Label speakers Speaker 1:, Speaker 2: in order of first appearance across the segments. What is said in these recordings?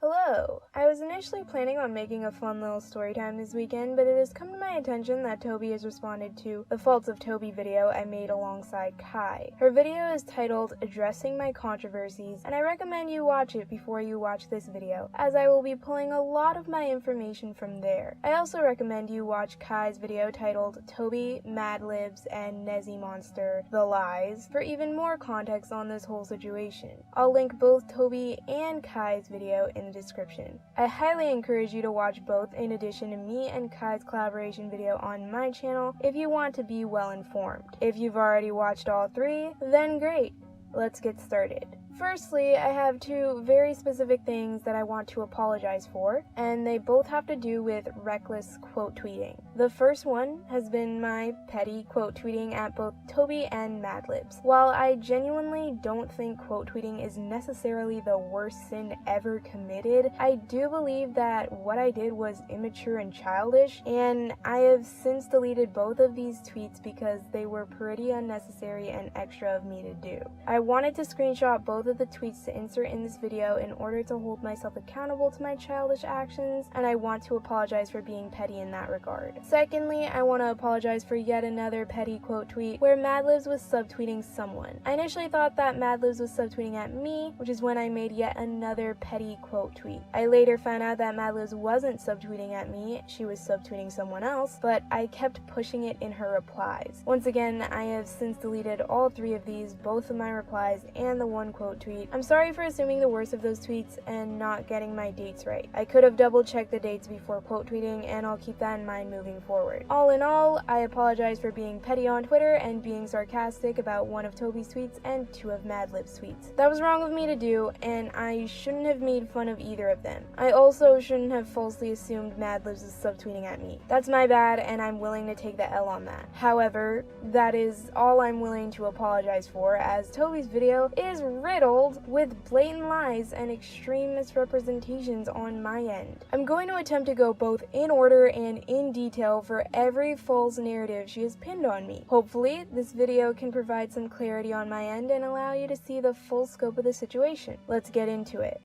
Speaker 1: Hello! I was initially planning on making a fun little story time this weekend, but it has come to my attention that Toby has responded to the Faults of Toby video I made alongside Kai. Her video is titled Addressing My Controversies, and I recommend you watch it before you watch this video, as I will be pulling a lot of my information from there. I also recommend you watch Kai's video titled Toby, Madlibbs, and Nezzy Monster, The Lies, for even more context on this whole situation. I'll link both Toby and Kai's video in the description. I highly encourage you to watch both in addition to me and Kai's collaboration video on my channel if you want to be well informed. If you've already watched all three, then great. Let's get started. Firstly, I have two very specific things that I want to apologize for, and they both have to do with reckless quote tweeting. The first one has been my petty quote tweeting at both Toby and Madlibbs. While I genuinely don't think quote tweeting is necessarily the worst sin ever committed, I do believe that what I did was immature and childish, and I have since deleted both of these tweets because they were pretty unnecessary and extra of me to do. I wanted to screenshot both of the tweets to insert in this video in order to hold myself accountable to my childish actions, and I want to apologize for being petty in that regard. Secondly, I want to apologize for yet another petty quote tweet where Madlibbs was subtweeting someone. I initially thought that Madlibbs was subtweeting at me, which is when I made yet another petty quote tweet. I later found out that Madlibbs wasn't subtweeting at me, she was subtweeting someone else, but I kept pushing it in her replies. Once again, I have since deleted all three of these, both of my replies and the one quote tweet. I'm sorry for assuming the worst of those tweets and not getting my dates right. I could have double checked the dates before quote tweeting, and I'll keep that in mind moving forward. All in all, I apologize for being petty on Twitter and being sarcastic about one of Toby's tweets and two of Madlibbs' tweets. That was wrong of me to do, and I shouldn't have made fun of either of them. I also shouldn't have falsely assumed Madlibbs was subtweeting at me. That's my bad, and I'm willing to take the L on that. However, that is all I'm willing to apologize for, as Toby's video is riddled with blatant lies and extreme misrepresentations on my end. I'm going to attempt to go both in order and in detail for every false narrative she has pinned on me. Hopefully, this video can provide some clarity on my end and allow you to see the full scope of the situation. Let's get into it.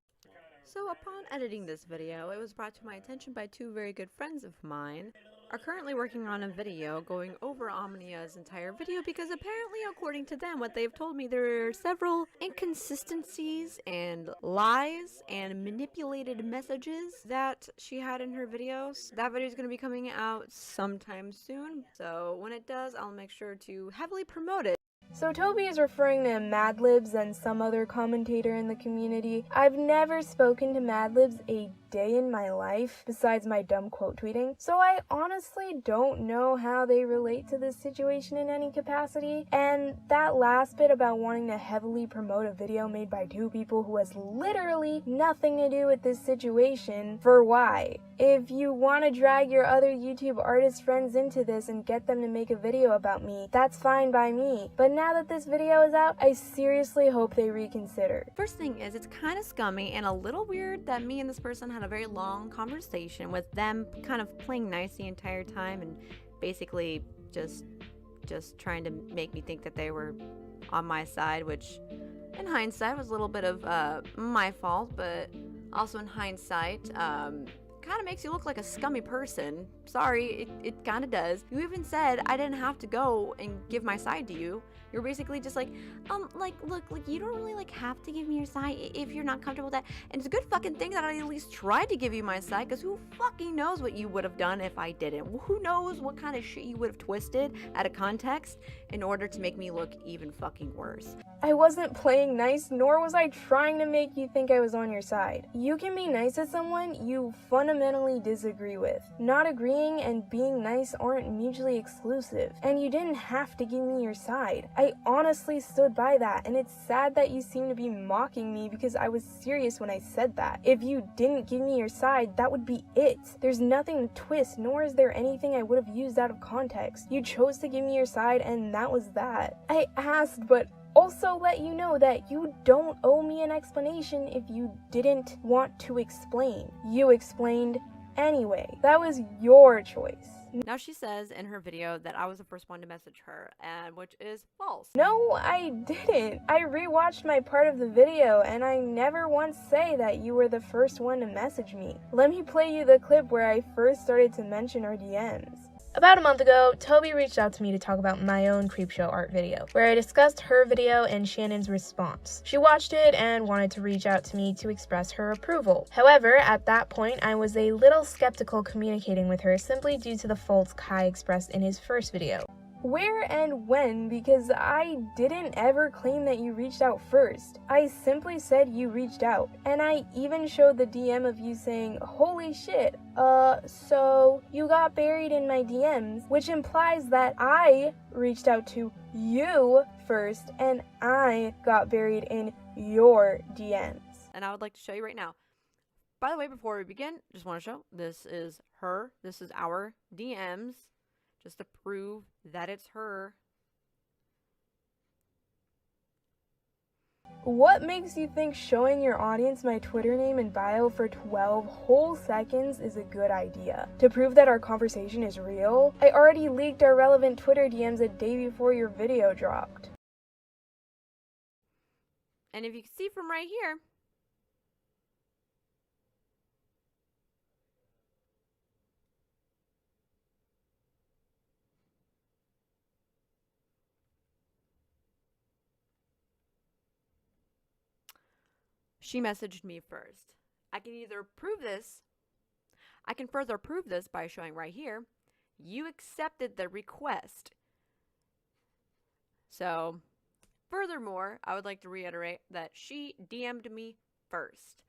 Speaker 2: So upon editing this video, it was brought to my attention by two very good friends of mine are currently working on a video going over Omnia's entire video because apparently, according to them, what they've told me, there are several inconsistencies and lies and manipulated messages that she had in her videos. That video is going to be coming out sometime soon, so when it does, I'll make sure to heavily promote it.
Speaker 1: So Toby is referring to Madlibbs and some other commentator in the community. I've never spoken to Madlibbs a day in my life besides my dumb quote tweeting, so I honestly don't know how they relate to this situation in any capacity. And that last bit about wanting to heavily promote a video made by two people who has literally nothing to do with this situation, for why? If you want to drag your other YouTube artist friends into this and get them to make a video about me, that's fine by me. But now that this video is out, I seriously hope they reconsider.
Speaker 2: First thing is, it's kind of scummy and a little weird that me and this person had a very long conversation with them kind of playing nice the entire time and basically just trying to make me think that they were on my side, which in hindsight was a little bit of my fault, but also in hindsight kind of makes you look like a scummy person. Sorry, it kind of does. You even said I didn't have to go and give my side to you. You're basically just like, look, you don't really have to give me your side if you're not comfortable with that. And it's a good fucking thing that I at least tried to give you my side, because who fucking knows what you would have done if I didn't? Who knows what kind of shit you would have twisted out of context in order to make me look even fucking worse.
Speaker 1: I wasn't playing nice, nor was I trying to make you think I was on your side. You can be nice to someone you fundamentally disagree with. Not agreeing and being nice aren't mutually exclusive, and you didn't have to give me your side. I honestly stood by that, and it's sad that you seem to be mocking me because I was serious when I said that. If you didn't give me your side, that would be it. There's nothing to twist, nor is there anything I would have used out of context. You chose to give me your side, and that was that. I asked, but also let you know that you don't owe me an explanation if you didn't want to explain. You explained, Anyway, that was your choice.
Speaker 2: Now she says in her video that I was the first one to message her, and which is false.
Speaker 1: No, I didn't. I rewatched my part of the video and I never once say that you were the first one to message me. Let me play you the clip where I first started to mention our DMs. About a month ago, Toby reached out to me to talk about my own Creepshow art video, where I discussed her video and Shannon's response. She watched it and wanted to reach out to me to express her approval. However, at that point, I was a little skeptical communicating with her simply due to the faults Kai expressed in his first video. Where and when, because I didn't ever claim that you reached out first. I simply said you reached out. And I even showed the DM of you saying, holy shit, so you got buried in my DMs, which implies that I reached out to you first and I got buried in your DMs.
Speaker 2: And I would like to show you right now. By the way, before we begin, just want to show, this is her, this is our DMs. Just to prove that it's her.
Speaker 1: What makes you think showing your audience my Twitter name and bio for 12 whole seconds is a good idea? To prove that our conversation is real? I already leaked our relevant Twitter DMs a day before your video dropped.
Speaker 2: And if you can see from right here, she messaged me first. I can either prove this, I can further prove this by showing right here, you accepted the request. So, furthermore, I would like to reiterate that she DM'd me first.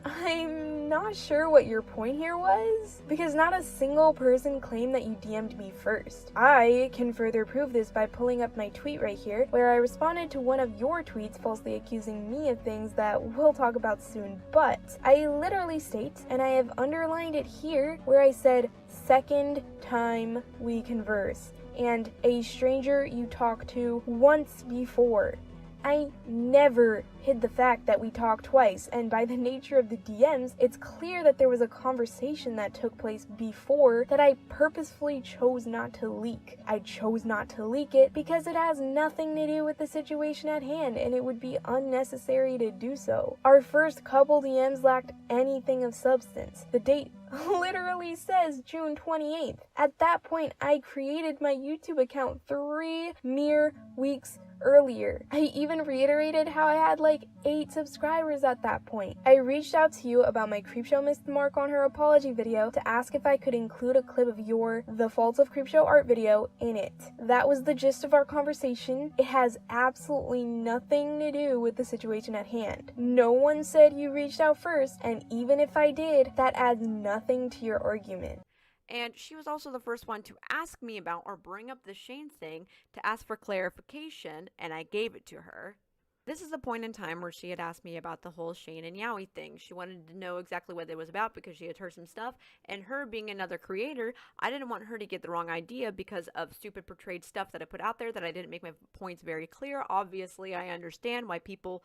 Speaker 1: I'm not sure what your point here was, because not a single person claimed that you DM'd me first. I can further prove this by pulling up my tweet right here, where I responded to one of your tweets falsely accusing me of things that we'll talk about soon, but I literally state, and I have underlined it here, where I said, second time we converse, and a stranger you talked to once before. I never hid the fact that we talked twice, and by the nature of the DMs, it's clear that there was a conversation that took place before that I purposefully chose not to leak. I chose not to leak it because it has nothing to do with the situation at hand, and it would be unnecessary to do so. Our first couple DMs lacked anything of substance. The date literally says June 28th. At that point, I created my YouTube account 3 mere weeks earlier. I even reiterated how I had like 8 subscribers at that point. I reached out to you about my Creepshow missed the mark on her apology video to ask if I could include a clip of your The Faults of Creepshow art video in it. That was the gist of our conversation. It has absolutely nothing to do with the situation at hand. No one said you reached out first, and even if I did, that adds nothing to your argument.
Speaker 2: And she was also the first one to ask me about or bring up the Shane thing to ask for clarification, and I gave it to her. This is the point in time where she had asked me about the whole Shane and Yowie thing. She wanted to know exactly what it was about because she had heard some stuff, and her being another creator, I didn't want her to get the wrong idea because of stupid portrayed stuff that I put out there that I didn't make my points very clear. Obviously, I understand why people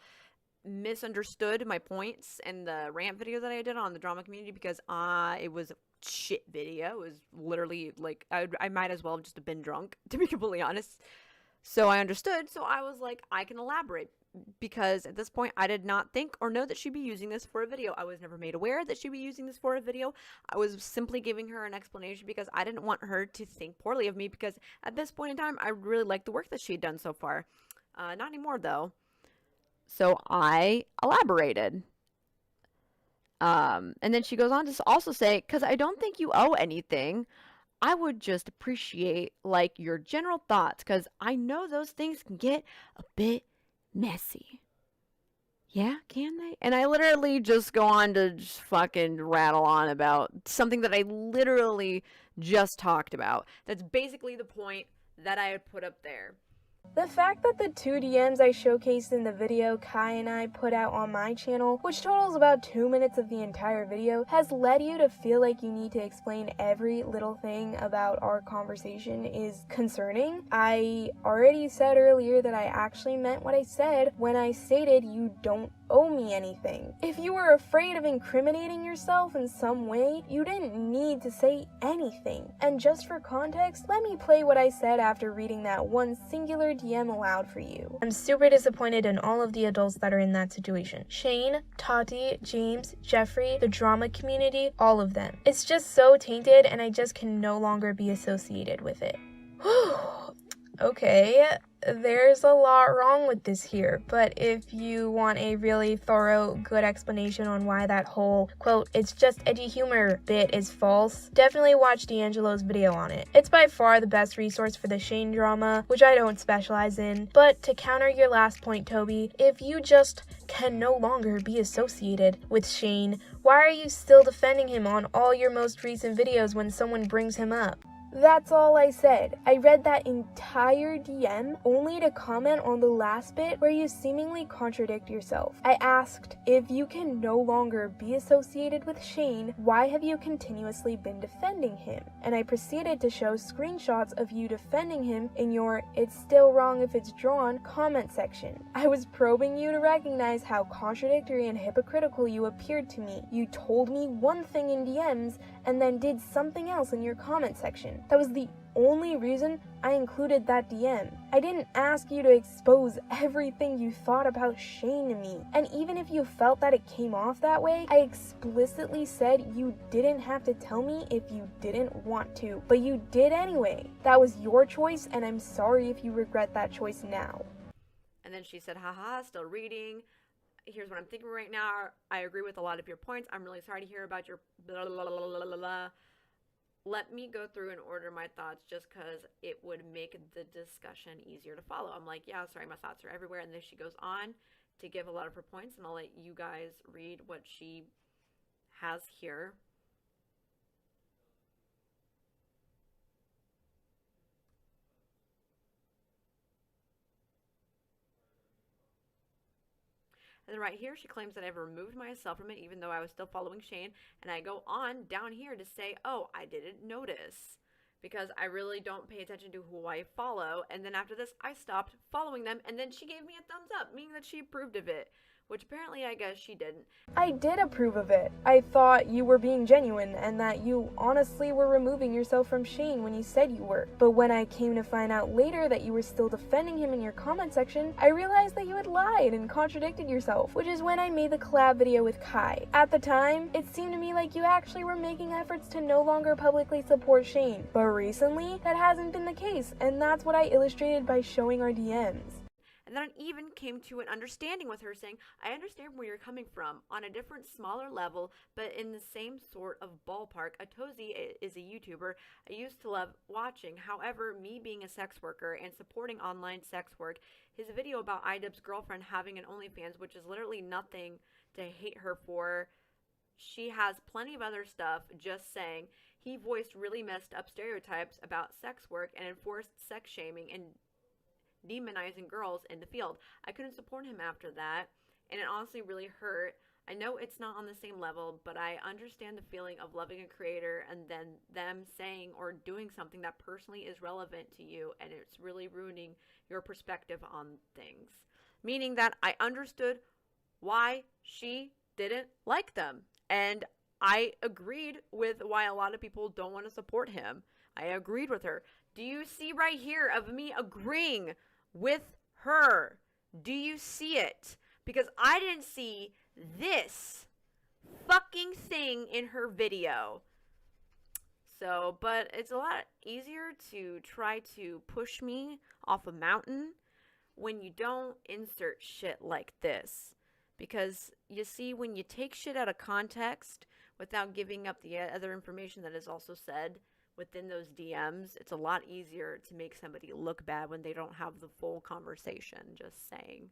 Speaker 2: misunderstood my points in the rant video that I did on the drama community because it was a shit video. It was literally like I might as well have just been drunk, to be completely honest. So I understood, so I was like, I can elaborate, because at this point I did not think or know that she'd be using this for a video. I was never made aware that she'd be using this for a video. I was simply giving her an explanation because I didn't want her to think poorly of me, because at this point in time I really liked the work that she had done so far. Not anymore though. So I elaborated. And then she goes on to also say, because I don't think you owe anything, I would just appreciate like your general thoughts, because I know those things can get a bit messy. Yeah, can they? And I literally just go on to just fucking rattle on about something that I literally just talked about. That's basically the point that I had put up there.
Speaker 1: The fact that the 2 DMs I showcased in the video Kai and I put out on my channel, which totals about 2 minutes of the entire video, has led you to feel like you need to explain every little thing about our conversation is concerning. I already said earlier that I actually meant what I said when I stated you don't owe me anything. If you were afraid of incriminating yourself in some way, you didn't need to say anything. And just for context, let me play what I said after reading that one singular DM aloud for you. I'm super disappointed in all of the adults that are in that situation. Shane, Tati, James, Jeffrey, the drama community, all of them. It's just so tainted and I just can no longer be associated with it. Okay, there's a lot wrong with this here, but if you want a really thorough, good explanation on why that whole, quote, it's just edgy humor bit is false, definitely watch D'Angelo's video on it. It's by far the best resource for the Shane drama, which I don't specialize in, but to counter your last point, Toby, if you just can no longer be associated with Shane, why are you still defending him on all your most recent videos when someone brings him up? That's all I said. I read that entire DM only to comment on the last bit where you seemingly contradict yourself. I asked, if you can no longer be associated with Shane, why have you continuously been defending him? And I proceeded to show screenshots of you defending him in your "it's still wrong if it's drawn" comment section. I was probing you to recognize how contradictory and hypocritical you appeared to me. You told me one thing in DMs and then did something else in your comment section. That was the only reason I included that DM. I didn't ask you to expose everything you thought about Shane to me. And even if you felt that it came off that way, I explicitly said you didn't have to tell me if you didn't want to. But you did anyway. That was your choice, and I'm sorry if you regret that choice now.
Speaker 2: And then she said, haha, still reading. Here's what I'm thinking right now. I agree with a lot of your points. I'm really sorry to hear about your blah, blah, blah, blah, blah, blah. Let me go through and order my thoughts just because it would make the discussion easier to follow. I'm like, yeah, sorry, my thoughts are everywhere. And then she goes on to give a lot of her points, and I'll let you guys read what she has here. And then right here, she claims that I've removed myself from it, even though I was still following Shane. And I go on down here to say, oh, I didn't notice because I really don't pay attention to who I follow. And then after this, I stopped following them. And then she gave me a thumbs up, meaning that she approved of it, which apparently I guess she didn't.
Speaker 1: I did approve of it. I thought you were being genuine and that you honestly were removing yourself from Shane when you said you were. But when I came to find out later that you were still defending him in your comment section, I realized that you had lied and contradicted yourself, which is when I made the collab video with Kai. At the time, it seemed to me like you actually were making efforts to no longer publicly support Shane. But recently, that hasn't been the case, and that's what I illustrated by showing our DMs.
Speaker 2: And then I even came to an understanding with her, saying, I understand where you're coming from on a different, smaller level, but in the same sort of ballpark. Tobi is a YouTuber I used to love watching. However, me being a sex worker and supporting online sex work, his video about iDubbbz's girlfriend having an OnlyFans, which is literally nothing to hate her for. She has plenty of other stuff, just saying. He voiced really messed up stereotypes about sex work and enforced sex shaming and demonizing girls in the field. I couldn't support him after that, and it honestly really hurt. I know it's not on the same level, but I understand the feeling of loving a creator and then them saying or doing something that personally is relevant to you, and it's really ruining your perspective on things. Meaning that I understood why she didn't like them, and I agreed with why a lot of people don't want to support him. I agreed with her. Do you see right here of me agreeing with her? Do you see it? Because I didn't see this fucking thing in her video. So, but it's a lot easier to try to push me off a mountain when you don't insert shit like this. Because you see, when you take shit out of context without giving up the other information that is also said within those DMs, it's a lot easier to make somebody look bad when they don't have the full conversation, just saying.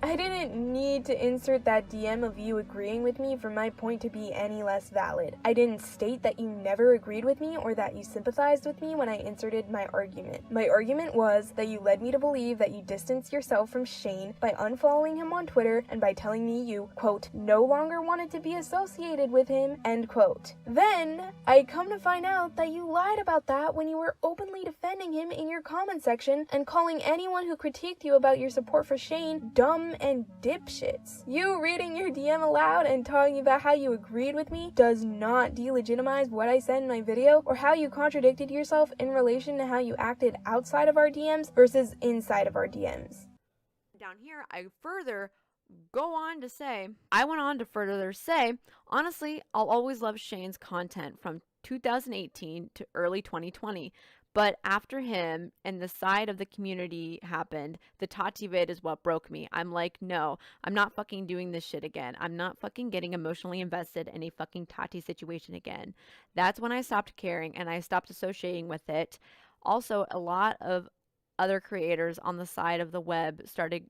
Speaker 1: I didn't need to insert that DM of you agreeing with me for my point to be any less valid. I didn't state that you never agreed with me or that you sympathized with me when I inserted my argument. My argument was that you led me to believe that you distanced yourself from Shane by unfollowing him on Twitter and by telling me you, quote, no longer wanted to be associated with him, end quote. Then, I come to find out that you lied about that when you were openly defending him in your comment section and calling anyone who critiqued you about your support for Shane dumb dumb and dipshits. You reading your DM aloud and talking about how you agreed with me does not delegitimize what I said in my video or how you contradicted yourself in relation to how you acted outside of our DMs versus inside of our DMs.
Speaker 2: Down here, I went on to further say, honestly, I'll always love Shane's content from 2018 to early 2020. But after him and the side of the community happened, the Tati vid is what broke me. I'm like, no, I'm not fucking doing this shit again. I'm not fucking getting emotionally invested in a fucking Tati situation again. That's when I stopped caring and I stopped associating with it. Also, a lot of other creators on the side of the web started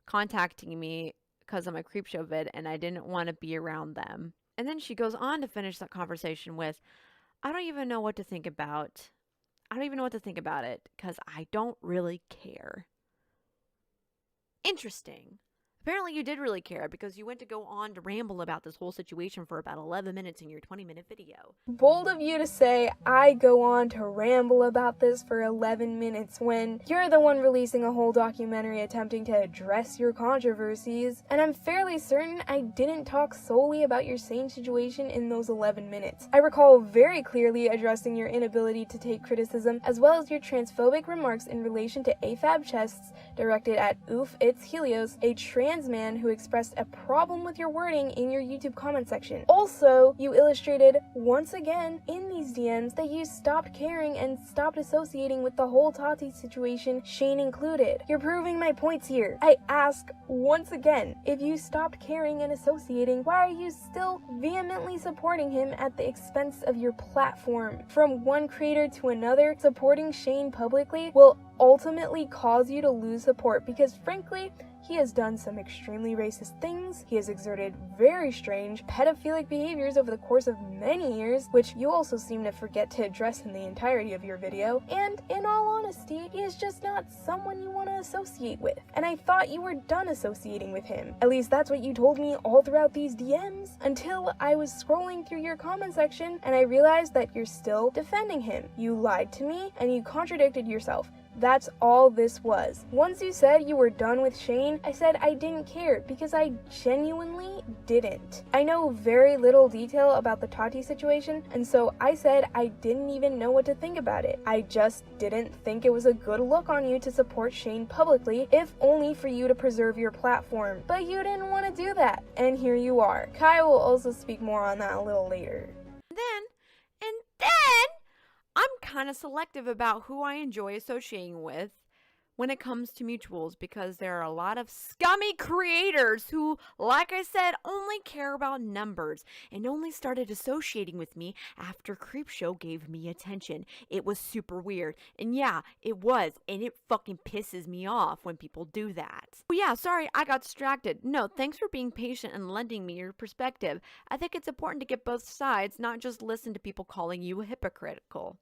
Speaker 2: contacting me because of my Creepshow vid, and I didn't want to be around them. And then she goes on to finish that conversation with, I don't even know what to think about it because I don't really care. Interesting. Apparently you did really care because you went to go on to ramble about this whole situation for about 11 minutes in your 20-minute video.
Speaker 1: Bold of you to say I go on to ramble about this for 11 minutes when you're the one releasing a whole documentary attempting to address your controversies, and I'm fairly certain I didn't talk solely about your same situation in those 11 minutes. I recall very clearly addressing your inability to take criticism as well as your transphobic remarks in relation to AFAB chests directed at Oof It's Helios, a trans man who expressed a problem with your wording in your YouTube comment section. Also, you illustrated once again in these DMs that you stopped caring and stopped associating with the whole Tati situation, Shane included. You're proving my points here. I ask once again, if you stopped caring and associating, why are you still vehemently supporting him at the expense of your platform? From one creator to another, supporting Shane publicly will ultimately cause you to lose support because frankly, he has done some extremely racist things, he has exerted very strange pedophilic behaviors over the course of many years, which you also seem to forget to address in the entirety of your video, and in all honesty, he is just not someone you want to associate with. And I thought you were done associating with him. At least that's what you told me all throughout these DMs, until I was scrolling through your comment section and I realized that you're still defending him. You lied to me and you contradicted yourself. That's all this was. Once you said you were done with Shane, I said I didn't care because I genuinely didn't. I know very little detail about the Tati situation, and so I said I didn't even know what to think about it. I just didn't think it was a good look on you to support Shane publicly, if only for you to preserve your platform. But you didn't want to do that, and here you are. Kai will also speak more on that a little later.
Speaker 2: Then, I'm kind of selective about who I enjoy associating with when it comes to mutuals because there are a lot of scummy creators who, like I said, only care about numbers and only started associating with me after Creepshow gave me attention. It was super weird. And yeah, it was. And it fucking pisses me off when people do that. But yeah, sorry, I got distracted. No, thanks for being patient and lending me your perspective. I think it's important to get both sides, not just listen to people calling you hypocritical.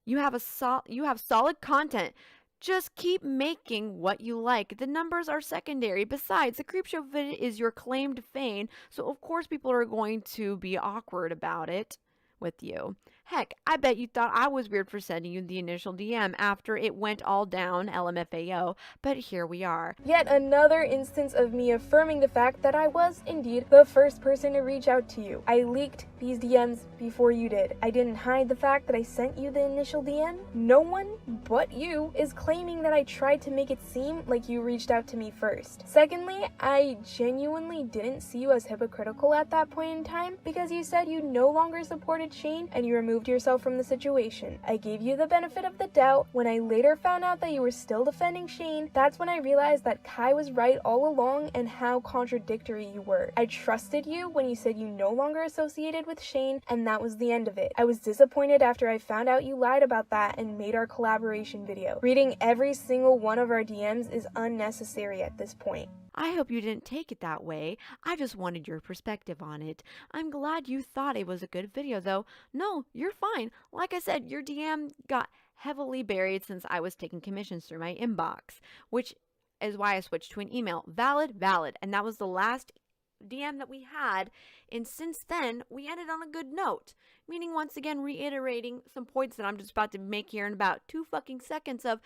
Speaker 2: You have solid content. Just keep making what you like. The numbers are secondary. Besides, the Creepshow vid is your claimed fame, so of course people are going to be awkward about it with you. Heck, I bet you thought I was weird for sending you the initial DM after it went all down, LMFAO, but here we are.
Speaker 1: Yet another instance of me affirming the fact that I was, indeed, the first person to reach out to you. I leaked these DMs before you did. I didn't hide the fact that I sent you the initial DM. No one but you is claiming that I tried to make it seem like you reached out to me first. Secondly, I genuinely didn't see you as hypocritical at that point in time because you said you no longer supported Shane and you removed yourself from the situation. I gave you the benefit of the doubt. When I later found out that you were still defending Shane, that's when I realized that Kai was right all along and how contradictory you were. I trusted you when you said you no longer associated with Shane, and that was the end of it. I was disappointed after I found out you lied about that and made our collaboration video. Reading every single one of our DMs is unnecessary at this point.
Speaker 2: I hope you didn't take it that way. I just wanted your perspective on it. I'm glad you thought it was a good video, though. No, you're fine. Like I said, your DM got heavily buried since I was taking commissions through my inbox, which is why I switched to an email. Valid. And that was the last DM that we had. And since then, we ended on a good note. Meaning, once again, reiterating some points that I'm just about to make here in about 2 fucking seconds of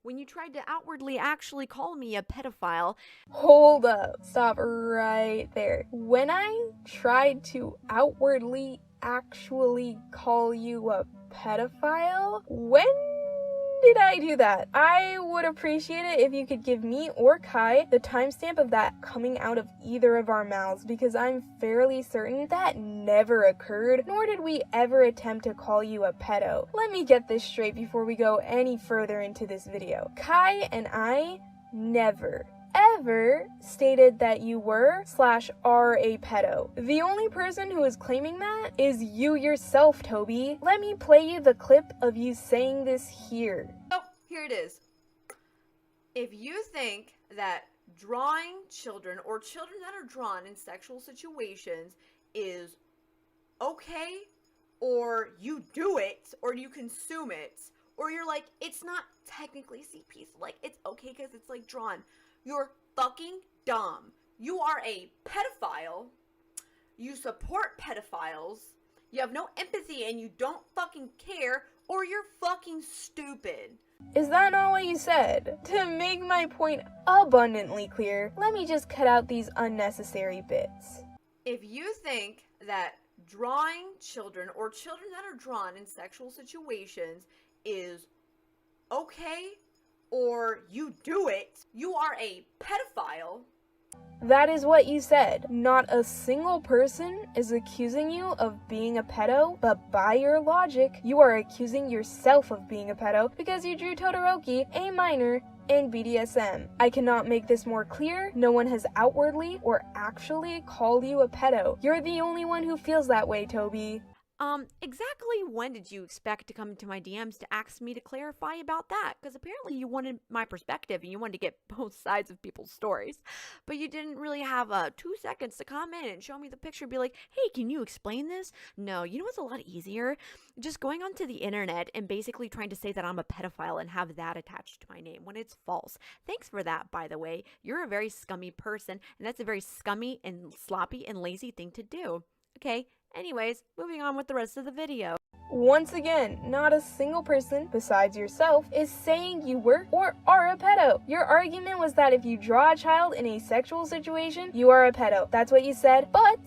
Speaker 2: when you tried to outwardly actually call me a pedophile.
Speaker 1: Hold up. Stop right there. When I tried to outwardly actually call you a pedophile? When did I do that? I would appreciate it if you could give me or Kai the timestamp of that coming out of either of our mouths, because I'm fairly certain that never occurred, nor did we ever attempt to call you a pedo. Let me get this straight before we go any further into this video. Kai and I never ever stated that you were/are a pedo. The only person who is claiming that is you yourself, Toby. Let me play you the clip of you saying this here.
Speaker 2: Oh, here it is. If you think that drawing children or children that are drawn in sexual situations is okay, or you do it, or you consume it, or you're like, it's not technically CP, so like it's okay because it's like drawn, you're fucking dumb. You are a pedophile. You support pedophiles. You have no empathy and you don't fucking care, or you're fucking stupid.
Speaker 1: Is that not what you said? To make my point abundantly clear, let me just cut out these unnecessary bits.
Speaker 2: If you think that drawing children or children that are drawn in sexual situations is okay, or you do it, you are a pedophile.
Speaker 1: That is what you said. Not a single person is accusing you of being a pedo, but by your logic, you are accusing yourself of being a pedo because you drew Todoroki, a minor, in BDSM. I cannot make this more clear. No one has outwardly or actually called you a pedo. You're the only one who feels that way, Toby.
Speaker 2: Exactly when did you expect to come into my DMs to ask me to clarify about that? Because apparently you wanted my perspective and you wanted to get both sides of people's stories. But you didn't really have 2 seconds to come in and show me the picture and be like, hey, can you explain this? No, you know what's a lot easier? Just going onto the internet and basically trying to say that I'm a pedophile and have that attached to my name when it's false. Thanks for that, by the way. You're a very scummy person, and that's a very scummy and sloppy and lazy thing to do. Okay, anyways, moving on with the rest of the video.
Speaker 1: Once again, not a single person besides yourself is saying you were or are a pedo. Your argument was that if you draw a child in a sexual situation, you are a pedo. That's what you said, but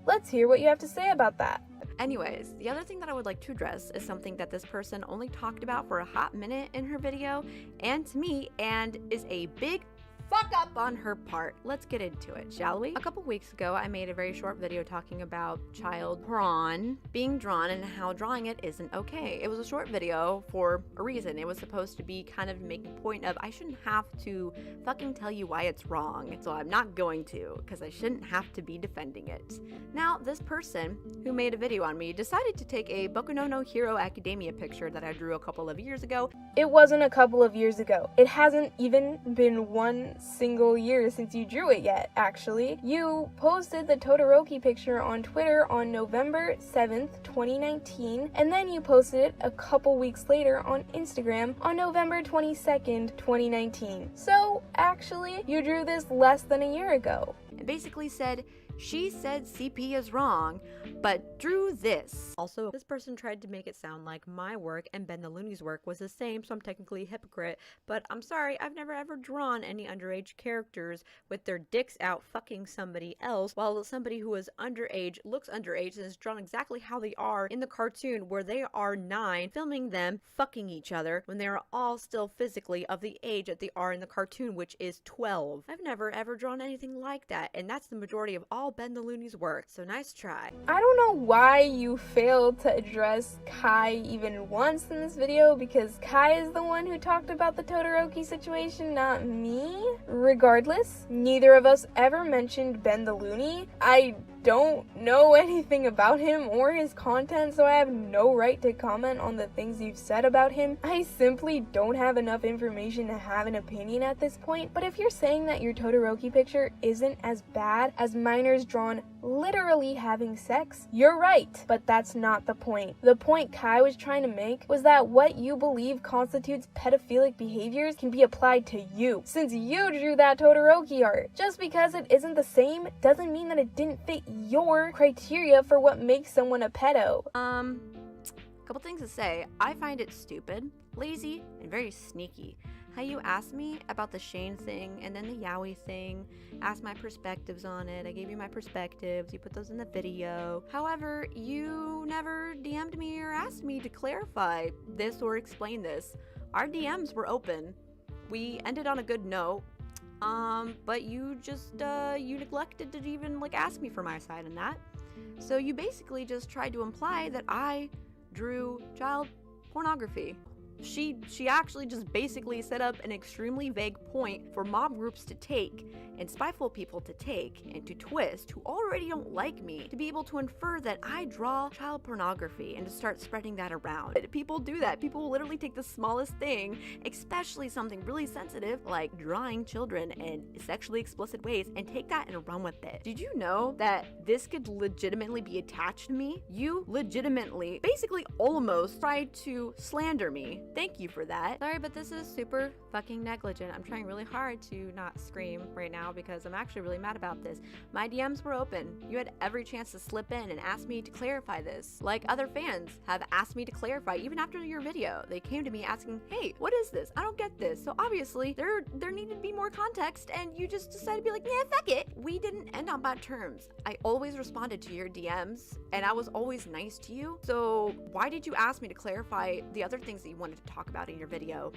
Speaker 1: let's hear what you have to say about that.
Speaker 2: Anyways, the other thing that I would like to address is something that this person only talked about for a hot minute in her video, and to me, and is a big fuck up on her part. Let's get into it, shall we? A couple weeks ago, I made a very short video talking about child porn being drawn and how drawing it isn't okay. It was a short video for a reason. It was supposed to be kind of make a point of I shouldn't have to fucking tell you why it's wrong. So I'm not going to, because I shouldn't have to be defending it. Now, this person who made a video on me decided to take a Boku no Hero Academia picture that I drew a couple of years ago.
Speaker 1: It wasn't a couple of years ago. It hasn't even been one single year since you drew it yet, actually. You posted the Todoroki picture on Twitter on November 7th, 2019, and then you posted it a couple weeks later on Instagram on November 22nd, 2019. So, actually, you drew this less than a year ago.
Speaker 2: And basically said, she said CP is wrong, but drew this. Also, this person tried to make it sound like my work and Ben the Looney's work was the same, so I'm technically a hypocrite. But I'm sorry, I've never ever drawn any underage characters with their dicks out fucking somebody else, while somebody who is underage, looks underage, and is drawn exactly how they are in the cartoon where they are 9, filming them fucking each other when they are all still physically of the age that they are in the cartoon, which is 12. I've never ever drawn anything like that, and that's the majority of all Ben the Looney's work, so nice try.
Speaker 1: I don't know why you failed to address Kai even once in this video, because Kai is the one who talked about the Todoroki situation, not me. Regardless, neither of us ever mentioned Ben the Looney. I don't know anything about him or his content, so I have no right to comment on the things you've said about him. I simply don't have enough information to have an opinion at this point. But if you're saying that your Todoroki picture isn't as bad as minors drawn literally having sex, you're right, but that's not the point. The point Kai was trying to make was that what you believe constitutes pedophilic behaviors can be applied to you, since you drew that Todoroki art. Just because it isn't the same doesn't mean that it didn't fit your criteria for what makes someone a pedo.
Speaker 2: Couple things to say. I find it stupid, lazy, and very sneaky how you asked me about the Shane thing and then the Yowie thing, asked my perspectives on it. I gave you my perspectives, you put those in the video. However, you never DM'd me or asked me to clarify this or explain this. Our DMs were open. We ended on a good note. But you just, you neglected to even, like, ask me for my side in that. So you basically just tried to imply that I drew child pornography. She actually just basically set up an extremely vague point for mob groups to take and spiteful people to take and to twist who already don't like me to be able to infer that I draw child pornography and to start spreading that around. People do that. People will literally take the smallest thing, especially something really sensitive like drawing children in sexually explicit ways, and take that and run with it. Did you know that this could legitimately be attached to me? You legitimately, basically almost tried to slander me. Thank you for that. Sorry, but this is super fucking negligent. I'm trying really hard to not scream right now because I'm actually really mad about this. My DMs were open. You had every chance to slip in and ask me to clarify this. Like other fans have asked me to clarify even after your video. They came to me asking, hey, what is this? I don't get this. So obviously there needed to be more context, and you just decided to be like, yeah, fuck it. We didn't end on bad terms. I always responded to your DMs and I was always nice to you. So why did you ask me to clarify the other things that you wanted to talk about in your video,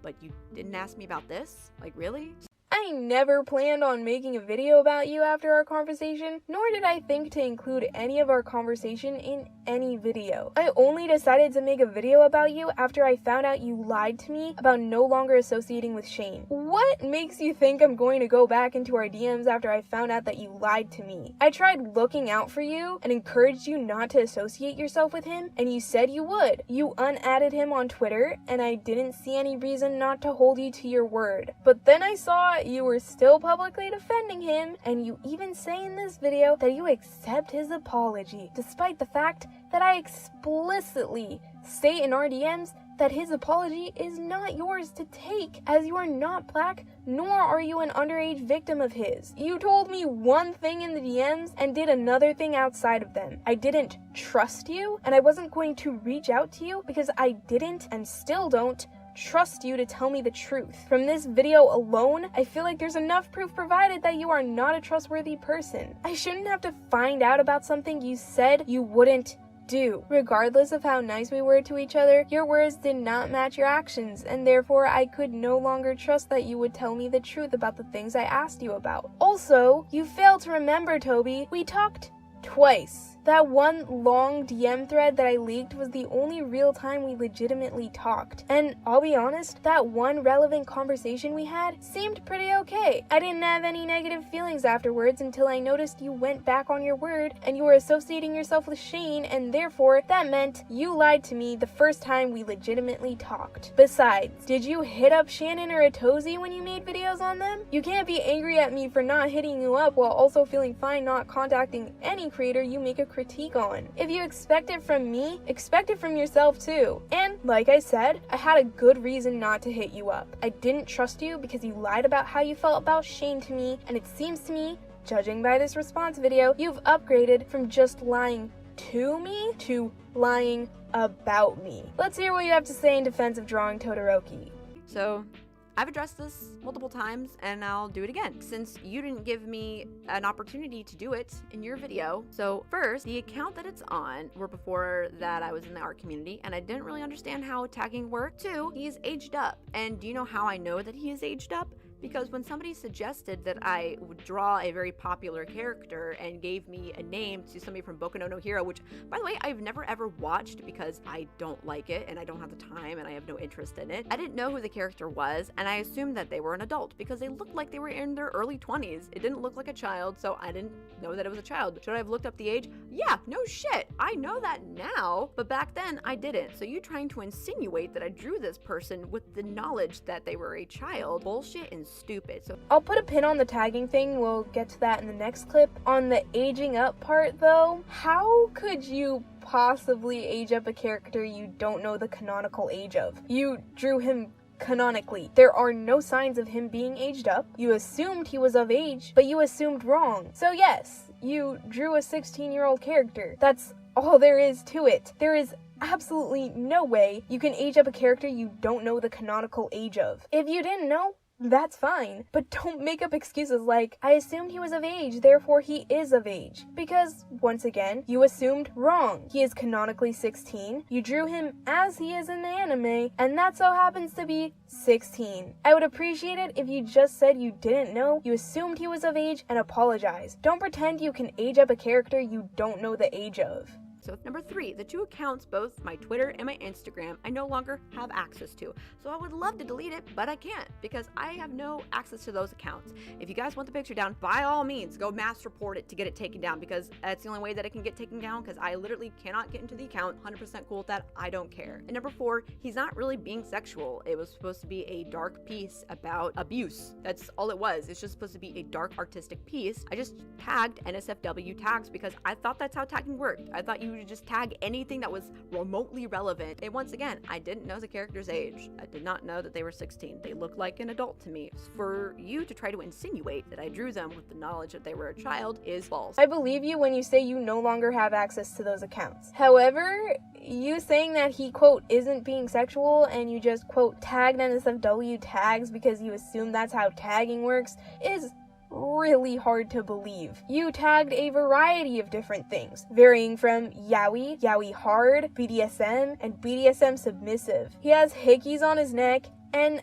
Speaker 2: but you didn't ask me about this? Like, really?
Speaker 1: I never planned on making a video about you after our conversation, nor did I think to include any of our conversation in any video. I only decided to make a video about you after I found out you lied to me about no longer associating with Shane. What makes you think I'm going to go back into our DMs after I found out that you lied to me? I tried looking out for you and encouraged you not to associate yourself with him, and you said you would. You unadded him on Twitter, and I didn't see any reason not to hold you to your word. But then I saw you were still publicly defending him, and you even say in this video that you accept his apology, despite the fact that I explicitly state in our DMs that his apology is not yours to take, as you are not black, nor are you an underage victim of his. You told me one thing in the DMs and did another thing outside of them. I didn't trust you, and I wasn't going to reach out to you because I didn't and still don't trust you to tell me the truth. From this video alone, I feel like there's enough proof provided that you are not a trustworthy person. I shouldn't have to find out about something you said you wouldn't do. Regardless of how nice we were to each other, your words did not match your actions, and therefore I could no longer trust that you would tell me the truth about the things I asked you about. Also, you failed to remember, Toby, we talked twice. That one long DM thread that I leaked was the only real time we legitimately talked. And I'll be honest, that one relevant conversation we had seemed pretty okay. I didn't have any negative feelings afterwards until I noticed you went back on your word and you were associating yourself with Shane, and therefore that meant you lied to me the first time we legitimately talked. Besides, did you hit up Shannon or Atozy when you made videos on them? You can't be angry at me for not hitting you up while also feeling fine not contacting any creator you make a critique on. If you expect it from me, expect it from yourself too. And like I said, I had a good reason not to hit you up. I didn't trust you because you lied about how you felt about Shane to me, and it seems to me, judging by this response video, you've upgraded from just lying to me to lying about me. Let's hear what you have to say in defense of drawing Todoroki.
Speaker 2: So, I've addressed this multiple times and I'll do it again since you didn't give me an opportunity to do it in your video. So first, the account that it's on were before that I was in the art community and I didn't really understand how tagging worked. Two, he is aged up. And do you know how I know that he is aged up? Because when somebody suggested that I would draw a very popular character and gave me a name to somebody from Boku no Hero, which, by the way, I've never ever watched because I don't like it and I don't have the time and I have no interest in it. I didn't know who the character was, and I assumed that they were an adult because they looked like they were in their early 20s. It didn't look like a child, so I didn't know that it was a child. Should I have looked up the age? Yeah, no shit. I know that now, but back then I didn't. So you trying to insinuate that I drew this person with the knowledge that they were a child, bullshit and stupid. So
Speaker 1: I'll put a pin on the tagging thing, we'll get to that in the next clip. On the aging up part though, how could you possibly age up a character you don't know the canonical age of? You drew him canonically. There are no signs of him being aged up. You assumed he was of age, but you assumed wrong. So yes, you drew a 16-year-old character. That's all there is to it. There is absolutely no way you can age up a character you don't know the canonical age of. If you didn't know, that's fine, but don't make up excuses like, I assumed he was of age, therefore he is of age. Because, once again, you assumed wrong. He is canonically 16, you drew him as he is in the anime, and that so happens to be 16. I would appreciate it if you just said you didn't know, you assumed he was of age, and apologize. Don't pretend you can age up a character you don't know the age of.
Speaker 2: So number 3, the 2 accounts, both my Twitter and my Instagram, I no longer have access to. So I would love to delete it, but I can't because I have no access to those accounts. If you guys want the picture down, by all means, go mass report it to get it taken down because that's the only way that it can get taken down because I literally cannot get into the account. 100% cool with that. I don't care. And number 4, he's not really being sexual. It was supposed to be a dark piece about abuse. That's all it was. It's just supposed to be a dark artistic piece. I just tagged NSFW tags because I thought that's how tagging worked. I thought you to just tag anything that was remotely relevant. And once again, I didn't know the character's age. I did not know that they were 16. They looked like an adult to me. For you to try to insinuate that I drew them with the knowledge that they were a child is false.
Speaker 1: I believe you when you say you no longer have access to those accounts. However, you saying that he, quote, isn't being sexual and you just, quote, tagged NSFW tags because you assume that's how tagging works is really hard to believe. You tagged a variety of different things, varying from yaoi, yaoi hard, BDSM, and BDSM submissive. He has hickeys on his neck, and,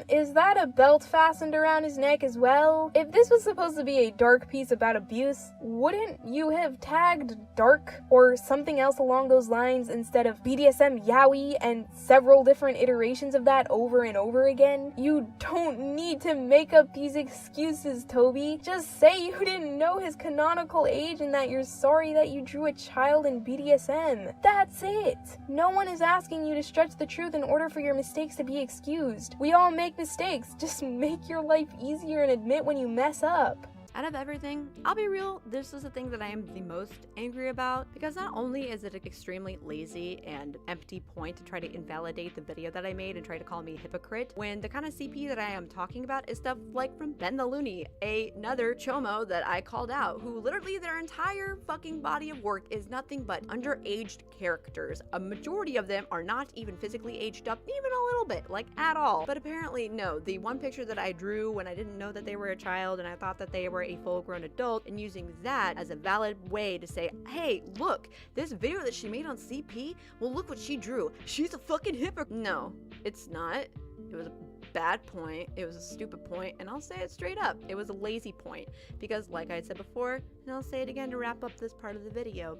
Speaker 1: is that a belt fastened around his neck as well? If this was supposed to be a dark piece about abuse, wouldn't you have tagged dark or something else along those lines instead of BDSM yaoi and several different iterations of that over and over again? You don't need to make up these excuses, Tobi. Just say you didn't know his canonical age and that you're sorry that you drew a child in BDSM. That's it. No one is asking you to stretch the truth in order for your mistakes to be excused. We all make mistakes. Just make your life easier and admit when you mess up.
Speaker 2: Out of everything, I'll be real, this is the thing that I am the most angry about because not only is it an extremely lazy and empty point to try to invalidate the video that I made and try to call me a hypocrite, when the kind of CP that I am talking about is stuff like from Ben the Looney, another chomo that I called out, who literally their entire fucking body of work is nothing but underaged characters. A majority of them are not even physically aged up, even a little bit, like at all. But apparently, no, the one picture that I drew when I didn't know that they were a child and I thought that they were a full-grown adult and using that as a valid way to say, hey, look, this video that she made on CP, well, look what she drew. She's a fucking hypocrite. No, it's not. It was a bad point. It was a stupid point, and I'll say it straight up. It was a lazy point because, like I said before, and I'll say it again to wrap up this part of the video,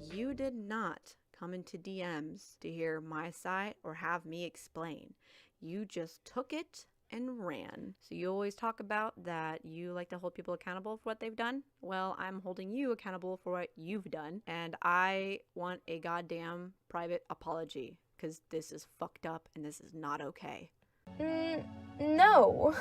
Speaker 2: you did not come into DMs to hear my side or have me explain. You just took it and ran. So you always talk about that you like to hold people accountable for what they've done. Well, I'm holding you accountable for what you've done, and I want a goddamn private apology because this is fucked up and this is not okay.
Speaker 1: No.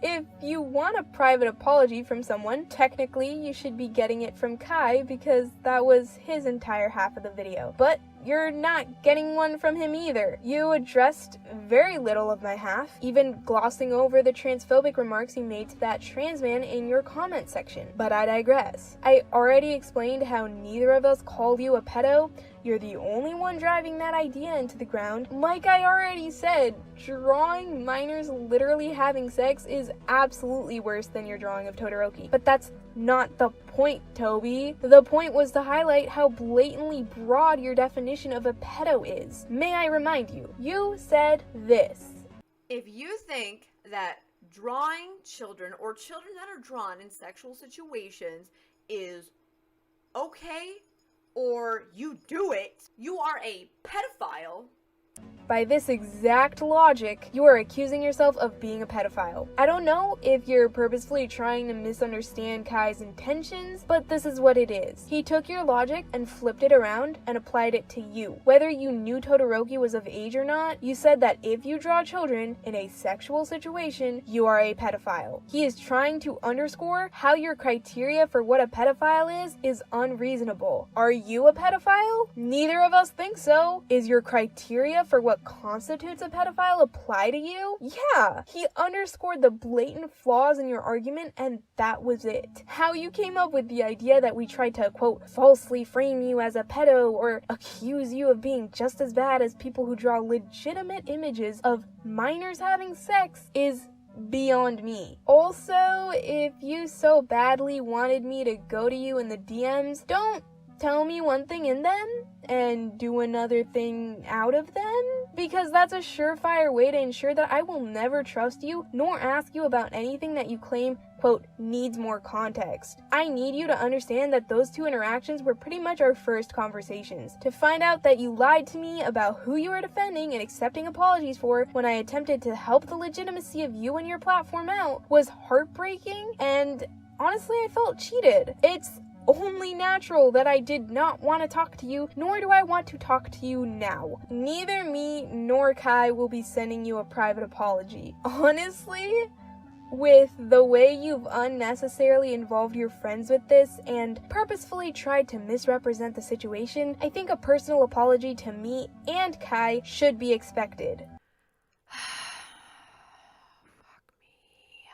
Speaker 1: If you want a private apology from someone, technically you should be getting it from Kai because that was his entire half of the video. But you're not getting one from him either. You addressed very little of my half, even glossing over the transphobic remarks you made to that trans man in your comment section. But I digress. I already explained how neither of us called you a pedo. You're the only one driving that idea into the ground. Like I already said, drawing minors literally having sex is absolutely worse than your drawing of Todoroki. But that's not the point, Tobi. The point was to highlight how blatantly broad your definition of a pedo is. May I remind you, you said this.
Speaker 2: If you think that drawing children or children that are drawn in sexual situations is okay, or you do it, you are a pedophile.
Speaker 1: By this exact logic, you are accusing yourself of being a pedophile. I don't know if you're purposefully trying to misunderstand Kai's intentions, but this is what it is. He took your logic and flipped it around and applied it to you. Whether you knew Todoroki was of age or not, you said that if you draw children in a sexual situation, you are a pedophile. He is trying to underscore how your criteria for what a pedophile is unreasonable. Are you a pedophile? Neither of us think so. Is your criteria criteria for what constitutes a pedophile apply to you? Yeah, he underscored the blatant flaws in your argument, and that was it. How you came up with the idea that we tried to, quote, falsely frame you as a pedo or accuse you of being just as bad as people who draw legitimate images of minors having sex is beyond me. Also, if you so badly wanted me to go to you in the DMs, don't tell me one thing in them and do another thing out of them, because that's a surefire way to ensure that I will never trust you nor ask you about anything that you claim, quote, needs more context. I need you to understand that those two interactions were pretty much our first conversations. To find out that you lied to me about who you were defending and accepting apologies for when I attempted to help the legitimacy of you and your platform out was heartbreaking, and honestly, I felt cheated. It's only natural that I did not want to talk to you, nor do I want to talk to you now. Neither me nor Kai will be sending you a private apology. Honestly, with the way you've unnecessarily involved your friends with this and purposefully tried to misrepresent the situation, I think a personal apology to me and Kai should be expected.
Speaker 2: Fuck me.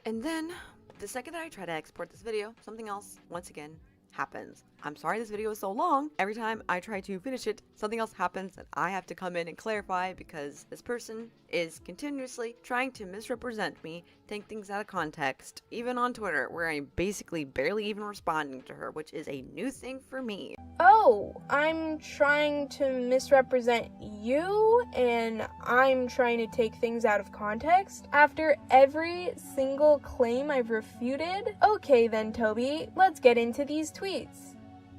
Speaker 2: And then, the second that I try to export this video, something else, once again, happens. I'm sorry this video is so long. Every time I try to finish it, something else happens and I have to come in and clarify because this person is continuously trying to misrepresent me, take things out of context, even on Twitter, where I'm basically barely even responding to her, which is a new thing for me.
Speaker 1: Oh, I'm trying to misrepresent you, and I'm trying to take things out of context after every single claim I've refuted? Okay then, Toby, let's get into these tweets.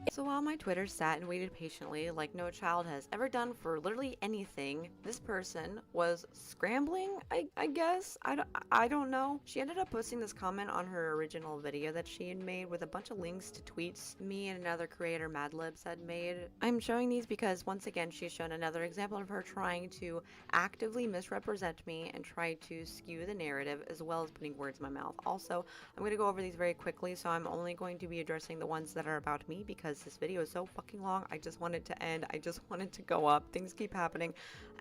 Speaker 2: So while my Twitter sat and waited patiently like no child has ever done for literally anything, this person was scrambling, I guess? I don't know. She ended up posting this comment on her original video that she had made with a bunch of links to tweets me and another creator, madlibbs, had made. I'm showing these because once again she's shown another example of her trying to actively misrepresent me and try to skew the narrative as well as putting words in my mouth. Also, I'm going to go over these very quickly, so I'm only going to be addressing the ones that are about me because this video is so fucking long. I just want it to end. I just want it to go up. Things keep happening.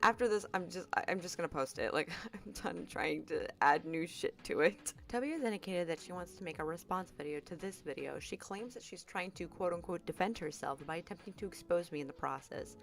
Speaker 2: After this, I'm just gonna post it. Like, I'm done trying to add new shit to it. Tobi has indicated that she wants to make a response video to this video. She claims that she's trying to quote-unquote defend herself by attempting to expose me in the process.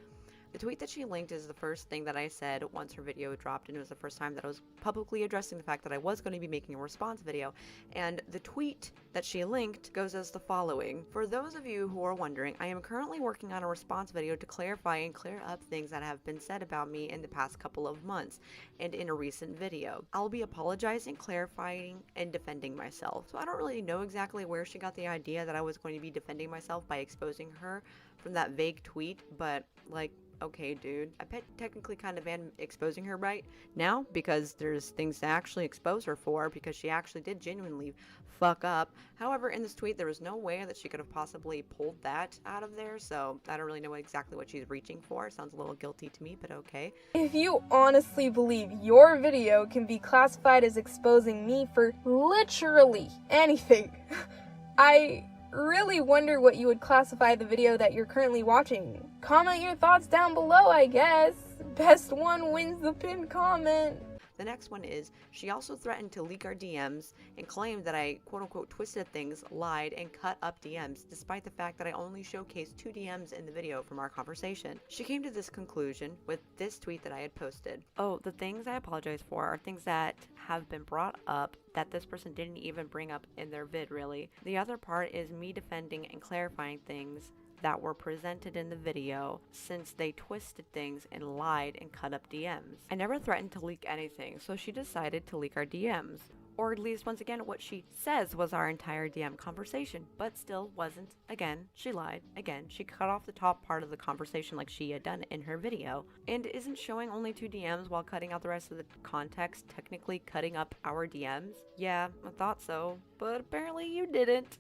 Speaker 2: The tweet that she linked is the first thing that I said once her video dropped, and it was the first time that I was publicly addressing the fact that I was going to be making a response video. And the tweet that she linked goes as the following. For those of you who are wondering, I am currently working on a response video to clarify and clear up things that have been said about me in the past couple of months and in a recent video. I'll be apologizing, clarifying, and defending myself. So I don't really know exactly where she got the idea that I was going to be defending myself by exposing her from that vague tweet, but like, okay, dude. I technically kind of am exposing her right now because there's things to actually expose her for because she actually did genuinely fuck up. However, in this tweet, there was no way that she could have possibly pulled that out of there, so I don't really know exactly what she's reaching for. Sounds a little guilty to me, but okay.
Speaker 1: If you honestly believe your video can be classified as exposing me for literally anything, I really wonder what you would classify the video that you're currently watching. Comment your thoughts down below, I guess. Best one wins the pinned comment.
Speaker 2: The next one is, she also threatened to leak our DMs and claimed that I quote-unquote twisted things, lied, and cut up DMs, despite the fact that I only showcased 2 DMs in the video from our conversation. She came to this conclusion with this tweet that I had posted. Oh, the things I apologize for are things that have been brought up that this person didn't even bring up in their vid, really. The other part is me defending and clarifying things that were presented in the video since they twisted things and lied and cut up DMs. I never threatened to leak anything, so she decided to leak our DMs. Or at least, once again, what she says was our entire DM conversation, but still wasn't. Again, she lied. Again, she cut off the top part of the conversation like she had done in her video. And isn't showing only 2 DMs while cutting out the rest of the context technically cutting up our DMs? Yeah, I thought so, but apparently you didn't.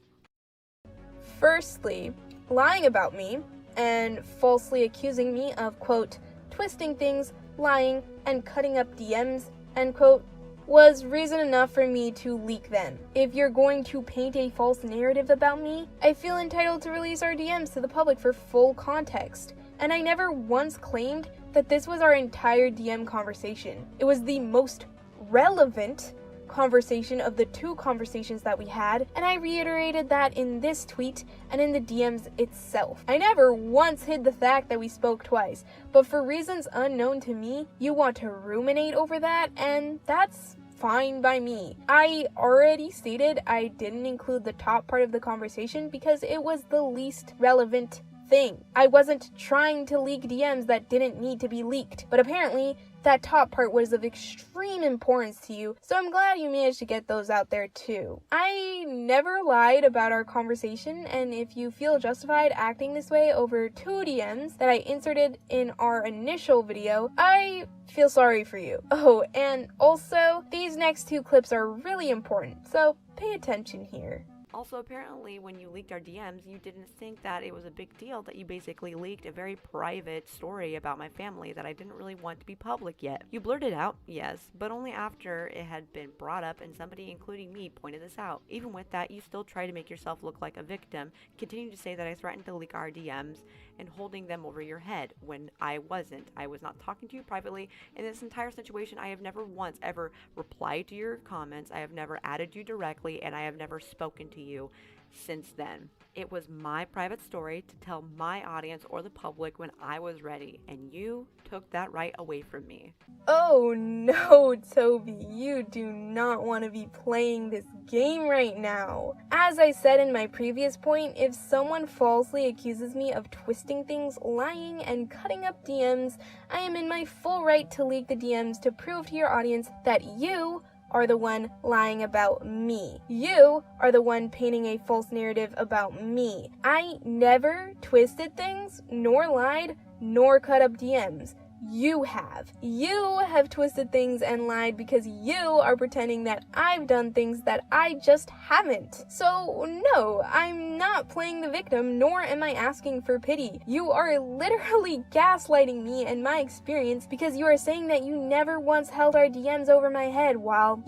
Speaker 1: Firstly, lying about me and falsely accusing me of, quote, twisting things, lying, and cutting up DMs, end quote, was reason enough for me to leak them. If you're going to paint a false narrative about me, I feel entitled to release our DMs to the public for full context. and I never once claimed that this was our entire DM conversation. It was the most relevant conversation of the 2 conversations that we had, and I reiterated that in this tweet and in the DMs itself. I never once hid the fact that we spoke twice, but for reasons unknown to me, you want to ruminate over that, and that's fine by me. I already stated I didn't include the top part of the conversation because it was the least relevant thing. I wasn't trying to leak DMs that didn't need to be leaked, but apparently that top part was of extreme importance to you, so I'm glad you managed to get those out there too. I never lied about our conversation, and if you feel justified acting this way over 2 DMs that I inserted in our initial video, I feel sorry for you. Oh, and also, these next 2 clips are really important, so pay attention here.
Speaker 2: Also, apparently, when you leaked our DMs, you didn't think that it was a big deal that you basically leaked a very private story about my family that I didn't really want to be public yet. You blurted out, yes, but only after it had been brought up and somebody, including me, pointed this out. Even with that, you still try to make yourself look like a victim, continuing to say that I threatened to leak our DMs and holding them over your head when I wasn't. I was not talking to you privately. In this entire situation, I have never once ever replied to your comments. I have never added you directly, and I have never spoken to you since then. It was my private story to tell my audience or the public when I was ready, and you took that right away from me.
Speaker 1: Oh no, Toby, you do not want to be playing this game right now. As I said in my previous point, if someone falsely accuses me of twisting things, lying, and cutting up DMs, I am in my full right to leak the DMs to prove to your audience that you are the one lying about me. You are the one painting a false narrative about me. I never twisted things, nor lied, nor cut up DMs. You have. You have twisted things and lied because you are pretending that I've done things that I just haven't. So no, I'm not playing the victim, nor am I asking for pity. You are literally gaslighting me and my experience because you are saying that you never once held our DMs over my head while,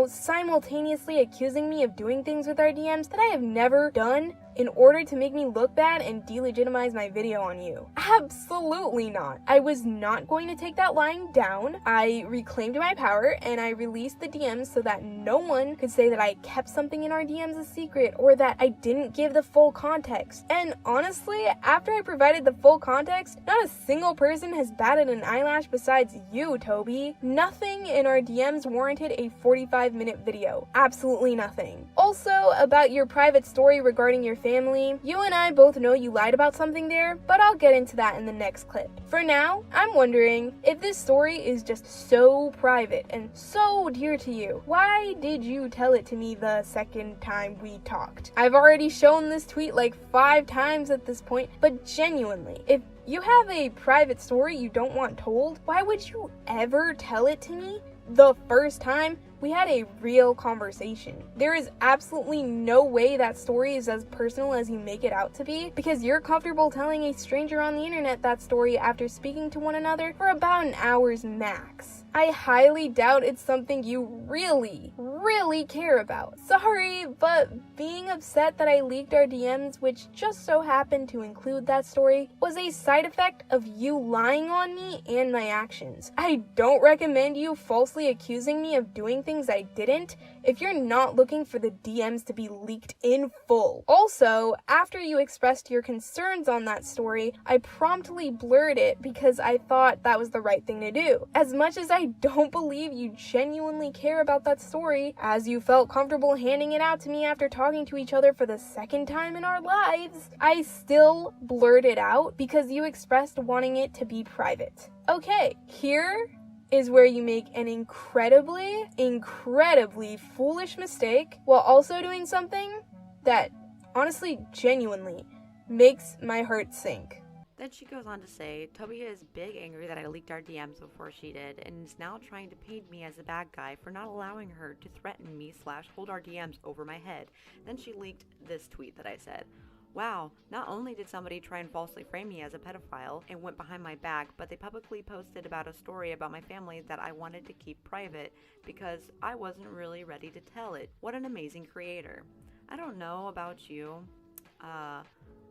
Speaker 1: simultaneously accusing me of doing things with our DMs that I have never done in order to make me look bad and delegitimize my video on you. Absolutely not. I was not going to take that lying down. I reclaimed my power and I released the DMs so that no one could say that I kept something in our DMs a secret or that I didn't give the full context. And honestly, after I provided the full context, not a single person has batted an eyelash besides you, Toby. Nothing in our DMs warranted a 45-minute video. Absolutely nothing. Also, about your private story regarding your family, you and I both know you lied about something there, but I'll get into that in the next clip. For now, I'm wondering if this story is just so private and so dear to you, why did you tell it to me the second time we talked? I've already shown this tweet like 5 times at this point, but genuinely, if you have a private story you don't want told, why would you ever tell it to me the first time we had a real conversation? There is absolutely no way that story is as personal as you make it out to be because you're comfortable telling a stranger on the internet that story after speaking to one another for about an hour's max. I highly doubt it's something you really care about. Sorry, but being upset that I leaked our DMs, which just so happened to include that story, was a side effect of you lying on me and my actions. I don't recommend you falsely accusing me of doing things I didn't if you're not looking for the DMs to be leaked in full. Also, after you expressed your concerns on that story, I promptly blurred it because I thought that was the right thing to do. As much as I don't believe you genuinely care about that story, as you felt comfortable handing it out to me after talking to each other for the second time in our lives, I still blurred it out because you expressed wanting it to be private. Okay, here is where you make an incredibly foolish mistake while also doing something that honestly, genuinely makes my heart sink.
Speaker 2: Then she goes on to say, Toby is big angry that I leaked our DMs before she did, and is now trying to paint me as the bad guy for not allowing her to threaten me / hold our DMs over my head. Then she leaked this tweet that I said, wow, not only did somebody try and falsely frame me as a pedophile and went behind my back, but they publicly posted about a story about my family that I wanted to keep private because I wasn't really ready to tell it. What an amazing creator. I don't know about you,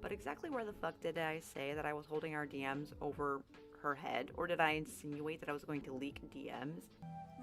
Speaker 2: but exactly where the fuck did I say that I was holding our DMs over her head? Or did I insinuate that I was going to leak DMs?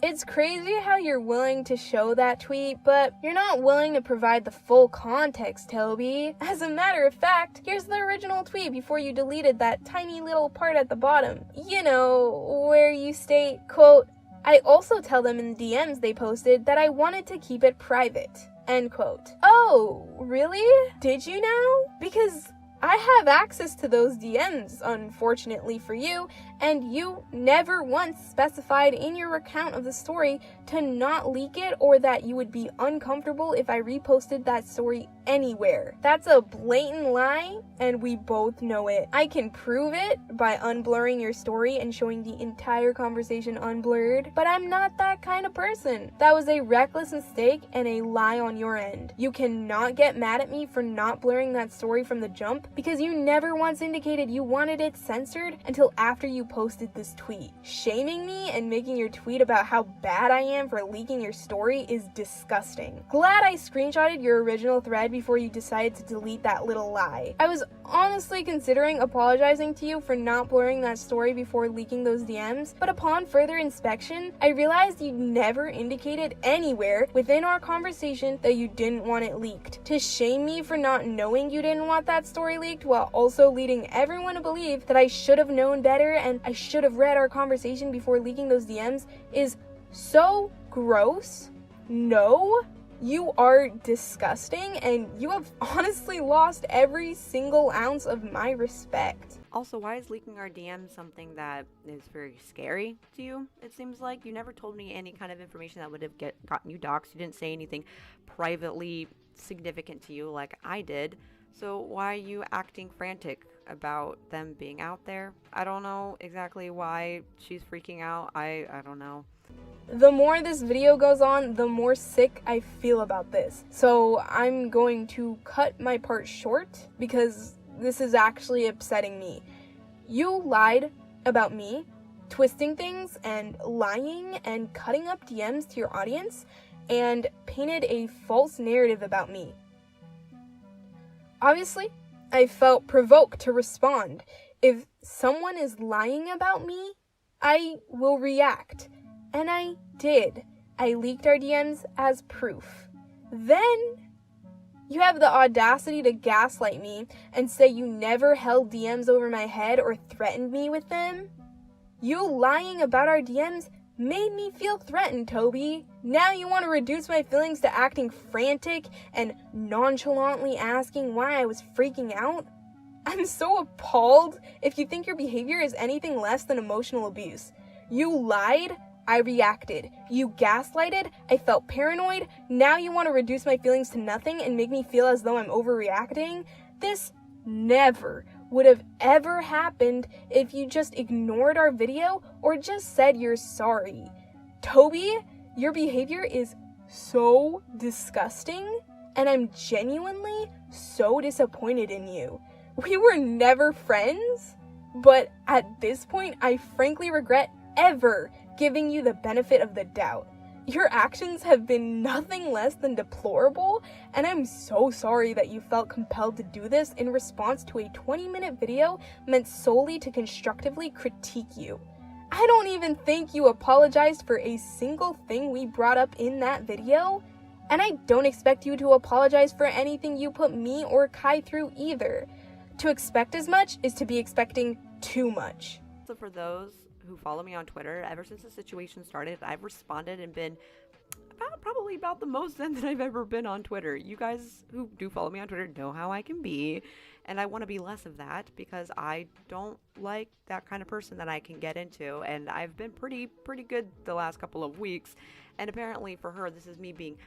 Speaker 1: It's crazy how you're willing to show that tweet, but you're not willing to provide the full context, Toby. As a matter of fact, here's the original tweet before you deleted that tiny little part at the bottom. You know, where you state, quote, "I also tell them in the DMs they posted that I wanted to keep it private," end quote. Oh, really? Did you now? Because I have access to those DMs, unfortunately for you, and you never once specified in your account of the story to not leak it or that you would be uncomfortable if I reposted that story anywhere. That's a blatant lie, and we both know it. I can prove it by unblurring your story and showing the entire conversation unblurred, but I'm not that kind of person. That was a reckless mistake and a lie on your end. You cannot get mad at me for not blurring that story from the jump, because you never once indicated you wanted it censored until after you posted this tweet. Shaming me and making your tweet about how bad I am for leaking your story is disgusting. Glad I screenshotted your original thread before you decided to delete that little lie. I was honestly considering apologizing to you for not blurring that story before leaking those DMs, but upon further inspection, I realized you never indicated anywhere within our conversation that you didn't want it leaked. To shame me for not knowing you didn't want that story leaked while also leading everyone to believe that I should have known better and I should have read our conversation before leaking those DMs is so gross. No, you are disgusting, and you have honestly lost every single ounce of my respect.
Speaker 2: Also, why is leaking our DMs something that is very scary to you? It seems like you never told me any kind of information that would have gotten you doxxed. You didn't say anything privately significant to you like I did. So why are you acting frantic about them being out there? I don't know exactly why she's freaking out. I don't know.
Speaker 1: The more this video goes on, the more sick I feel about this. So I'm going to cut my part short because this is actually upsetting me. You lied about me, twisting things and lying and cutting up DMs to your audience, and painted a false narrative about me. Obviously, I felt provoked to respond. If someone is lying about me, I will react. And I did. I leaked our DMs as proof. Then, you have the audacity to gaslight me and say you never held DMs over my head or threatened me with them. You lying about our DMs made me feel threatened, Toby. Now you want to reduce my feelings to acting frantic and nonchalantly asking why I was freaking out? I'm so appalled if you think your behavior is anything less than emotional abuse. You lied, I reacted. You gaslighted, I felt paranoid. Now you want to reduce my feelings to nothing and make me feel as though I'm overreacting? This never would have ever happened if you just ignored our video or just said you're sorry. Toby, your behavior is so disgusting, and I'm genuinely so disappointed in you. We were never friends, but at this point, I frankly regret ever giving you the benefit of the doubt. Your actions have been nothing less than deplorable, and I'm so sorry that you felt compelled to do this in response to a 20-minute video meant solely to constructively critique you. I don't even think you apologized for a single thing we brought up in that video, and I don't expect you to apologize for anything you put me or Kai through either. To expect as much is to be expecting too much.
Speaker 2: So for those who follow me on Twitter, ever since the situation started, I've responded and been probably about the most zen that I've ever been on Twitter. You guys who do follow me on Twitter know how I can be, and I want to be less of that because I don't like that kind of person that I can get into, and I've been pretty good the last couple of weeks. And apparently for her, this is me being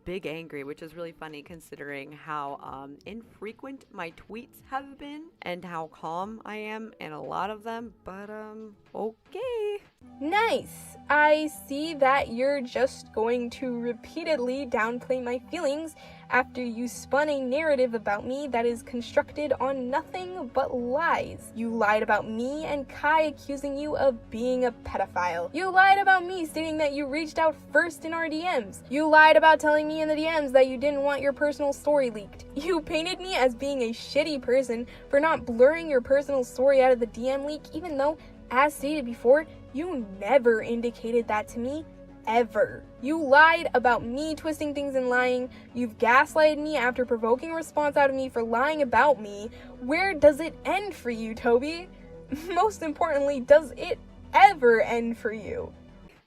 Speaker 2: big angry, which is really funny considering how infrequent my tweets have been and how calm I am in a lot of them. But, okay.
Speaker 1: Nice. I see that you're just going to repeatedly downplay my feelings after you spun a narrative about me that is constructed on nothing but lies. You lied about me and Kai accusing you of being a pedophile. You lied about me stating that you reached out first in our DMs. You lied about telling me in the DMs that you didn't want your personal story leaked. You painted me as being a shitty person for not blurring your personal story out of the DM leak, even though, as stated before, you never indicated that to me, ever. You lied about me twisting things and lying. You've gaslighted me after provoking a response out of me for lying about me. Where does it end for you, Toby? Most importantly, does it ever end for you?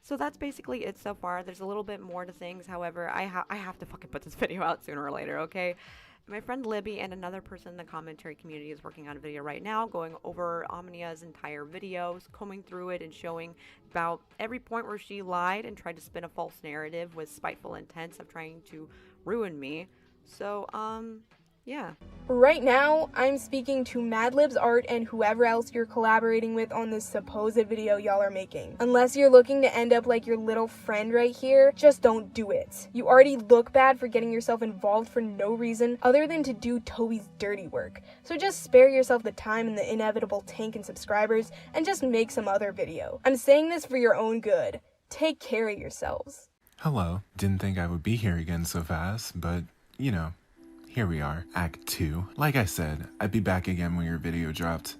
Speaker 2: So that's basically it so far. There's a little bit more to things. However, I have to fucking put this video out sooner or later, okay? My friend Libby and another person in the commentary community is working on a video right now going over Omnia's entire videos, combing through it and showing about every point where she lied and tried to spin a false narrative with spiteful intents of trying to ruin me. So, yeah.
Speaker 1: Right now, I'm speaking to Madlibbs Art and whoever else you're collaborating with on this supposed video y'all are making. Unless you're looking to end up like your little friend right here, just don't do it. You already look bad for getting yourself involved for no reason other than to do Toby's dirty work. So just spare yourself the time and the inevitable tank in subscribers and just make some other video. I'm saying this for your own good. Take care of yourselves.
Speaker 3: Hello. Didn't think I would be here again so fast, but, you know. Here we are, Act 2. Like I said, I'd be back again when your video dropped.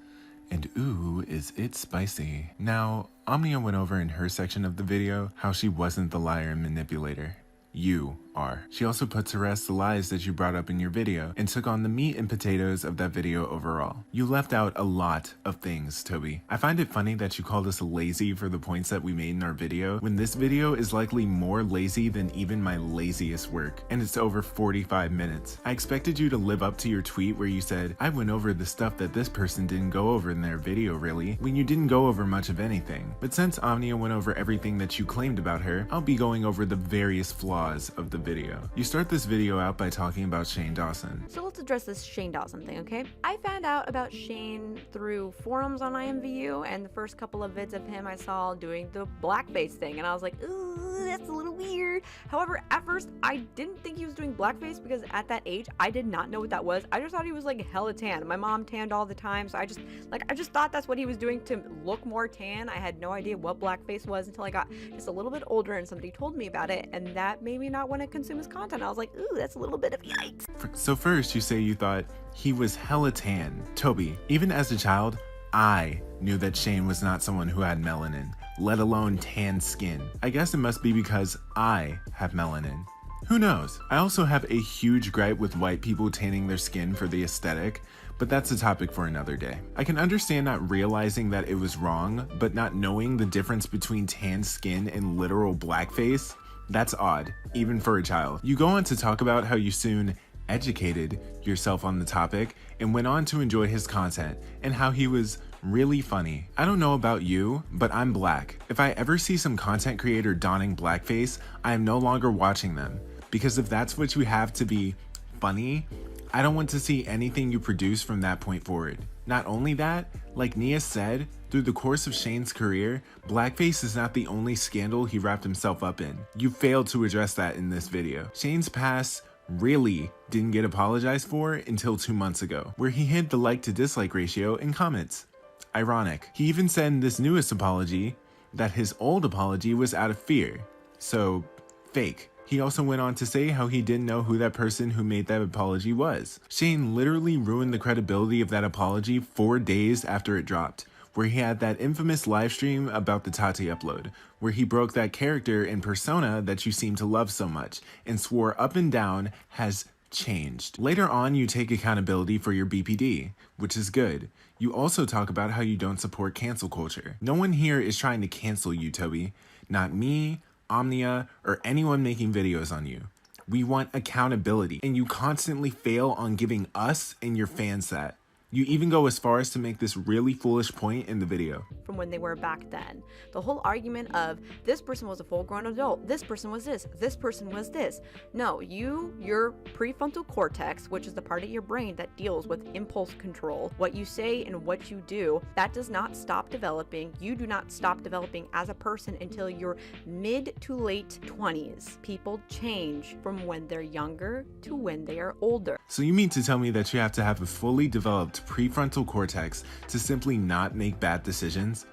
Speaker 3: And ooh, is it spicy. Now, Omnia went over in her section of the video how she wasn't the liar and manipulator. You are. She also put to rest the lies that you brought up in your video and took on the meat and potatoes of that video overall. You left out a lot of things, Toby. I find it funny that you called us lazy for the points that we made in our video, when this video is likely more lazy than even my laziest work, and it's over 45 minutes. I expected you to live up to your tweet where you said, I went over the stuff that this person didn't go over in their video really, when you didn't go over much of anything. But since Omnia went over everything that you claimed about her, I'll be going over the various flaws of the video. You start this video out by talking about Shane Dawson.
Speaker 2: So let's address this Shane Dawson thing, okay? I found out about Shane through forums on IMVU, and the first couple of vids of him I saw doing the blackface thing, and I was like, ooh, that's a little weird. However, at first, I didn't think he was doing blackface because at that age, I did not know what that was. I just thought he was like hella tan. My mom tanned all the time, so I just thought that's what he was doing to look more tan. I had no idea what blackface was until I got just a little bit older and somebody told me about it, and that made me not want to consume his content. I was like, ooh, that's a little bit of yikes.
Speaker 3: So first, you say you thought he was hella tan. Toby, even as a child, I knew that Shane was not someone who had melanin, let alone tan skin. I guess it must be because I have melanin. Who knows? I also have a huge gripe with white people tanning their skin for the aesthetic, but that's a topic for another day. I can understand not realizing that it was wrong, but not knowing the difference between tan skin and literal blackface. That's odd, even for a child. You go on to talk about how you soon educated yourself on the topic and went on to enjoy his content and how he was really funny. I don't know about you, but I'm black. If I ever see some content creator donning blackface, I am no longer watching them. Because if that's what you have to be funny, I don't want to see anything you produce from that point forward. Not only that, like Nia said, through the course of Shane's career, blackface is not the only scandal he wrapped himself up in. You failed to address that in this video. Shane's past really didn't get apologized for until 2 months ago, where he hid the like to dislike ratio in comments. Ironic. He even said in this newest apology that his old apology was out of fear. So, fake. He also went on to say how he didn't know who that person who made that apology was. Shane literally ruined the credibility of that apology 4 days after it dropped, where he had that infamous live stream about the Tati upload, where he broke that character and persona that you seem to love so much, and swore up and down has changed. Later on, you take accountability for your BPD, which is good. You also talk about how you don't support cancel culture. No one here is trying to cancel you, Toby. Not me, Omnia, or anyone making videos on you. We want accountability, and you constantly fail on giving us and your fans that. You even go as far as to make this really foolish point in the video.
Speaker 2: From when they were back then. The whole argument of this person was a full-grown adult, this person was this person was this. No, your prefrontal cortex, which is the part of your brain that deals with impulse control, what you say and what you do, that does not stop developing. You do not stop developing as a person until your mid to late 20s. People change from when they're younger to when they are older.
Speaker 3: So you mean to tell me that you have to have a fully developed prefrontal cortex to simply not make bad decisions?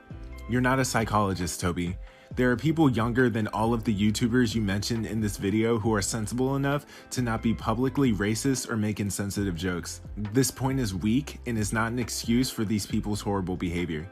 Speaker 3: You're not a psychologist, Toby. There are people younger than all of the YouTubers you mentioned in this video who are sensible enough to not be publicly racist or make insensitive jokes. This point is weak and is not an excuse for these people's horrible behavior.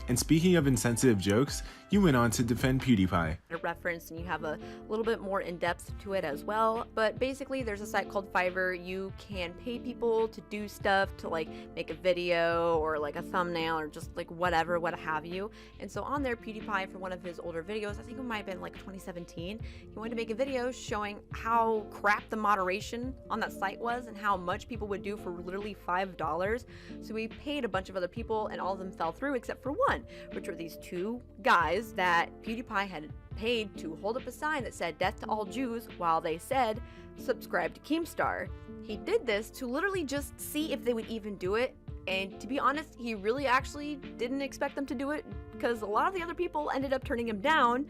Speaker 3: And speaking of insensitive jokes, you went on to defend PewDiePie.
Speaker 2: A reference, and you have a little bit more in depth to it as well. But basically, there's a site called Fiverr. You can pay people to do stuff, to like make a video or like a thumbnail or just like whatever, what have you. And so on there, PewDiePie, for one of his older videos, I think it might have been like 2017, he wanted to make a video showing how crap the moderation on that site was and how much people would do for literally $5. So he paid a bunch of other people, and all of them fell through except for one, which were these two guys that PewDiePie had paid to hold up a sign that said "Death to all Jews" while they said "Subscribe to Keemstar." He did this to literally just see if they would even do it, and to be honest, he really actually didn't expect them to do it, because a lot of the other people ended up turning him down,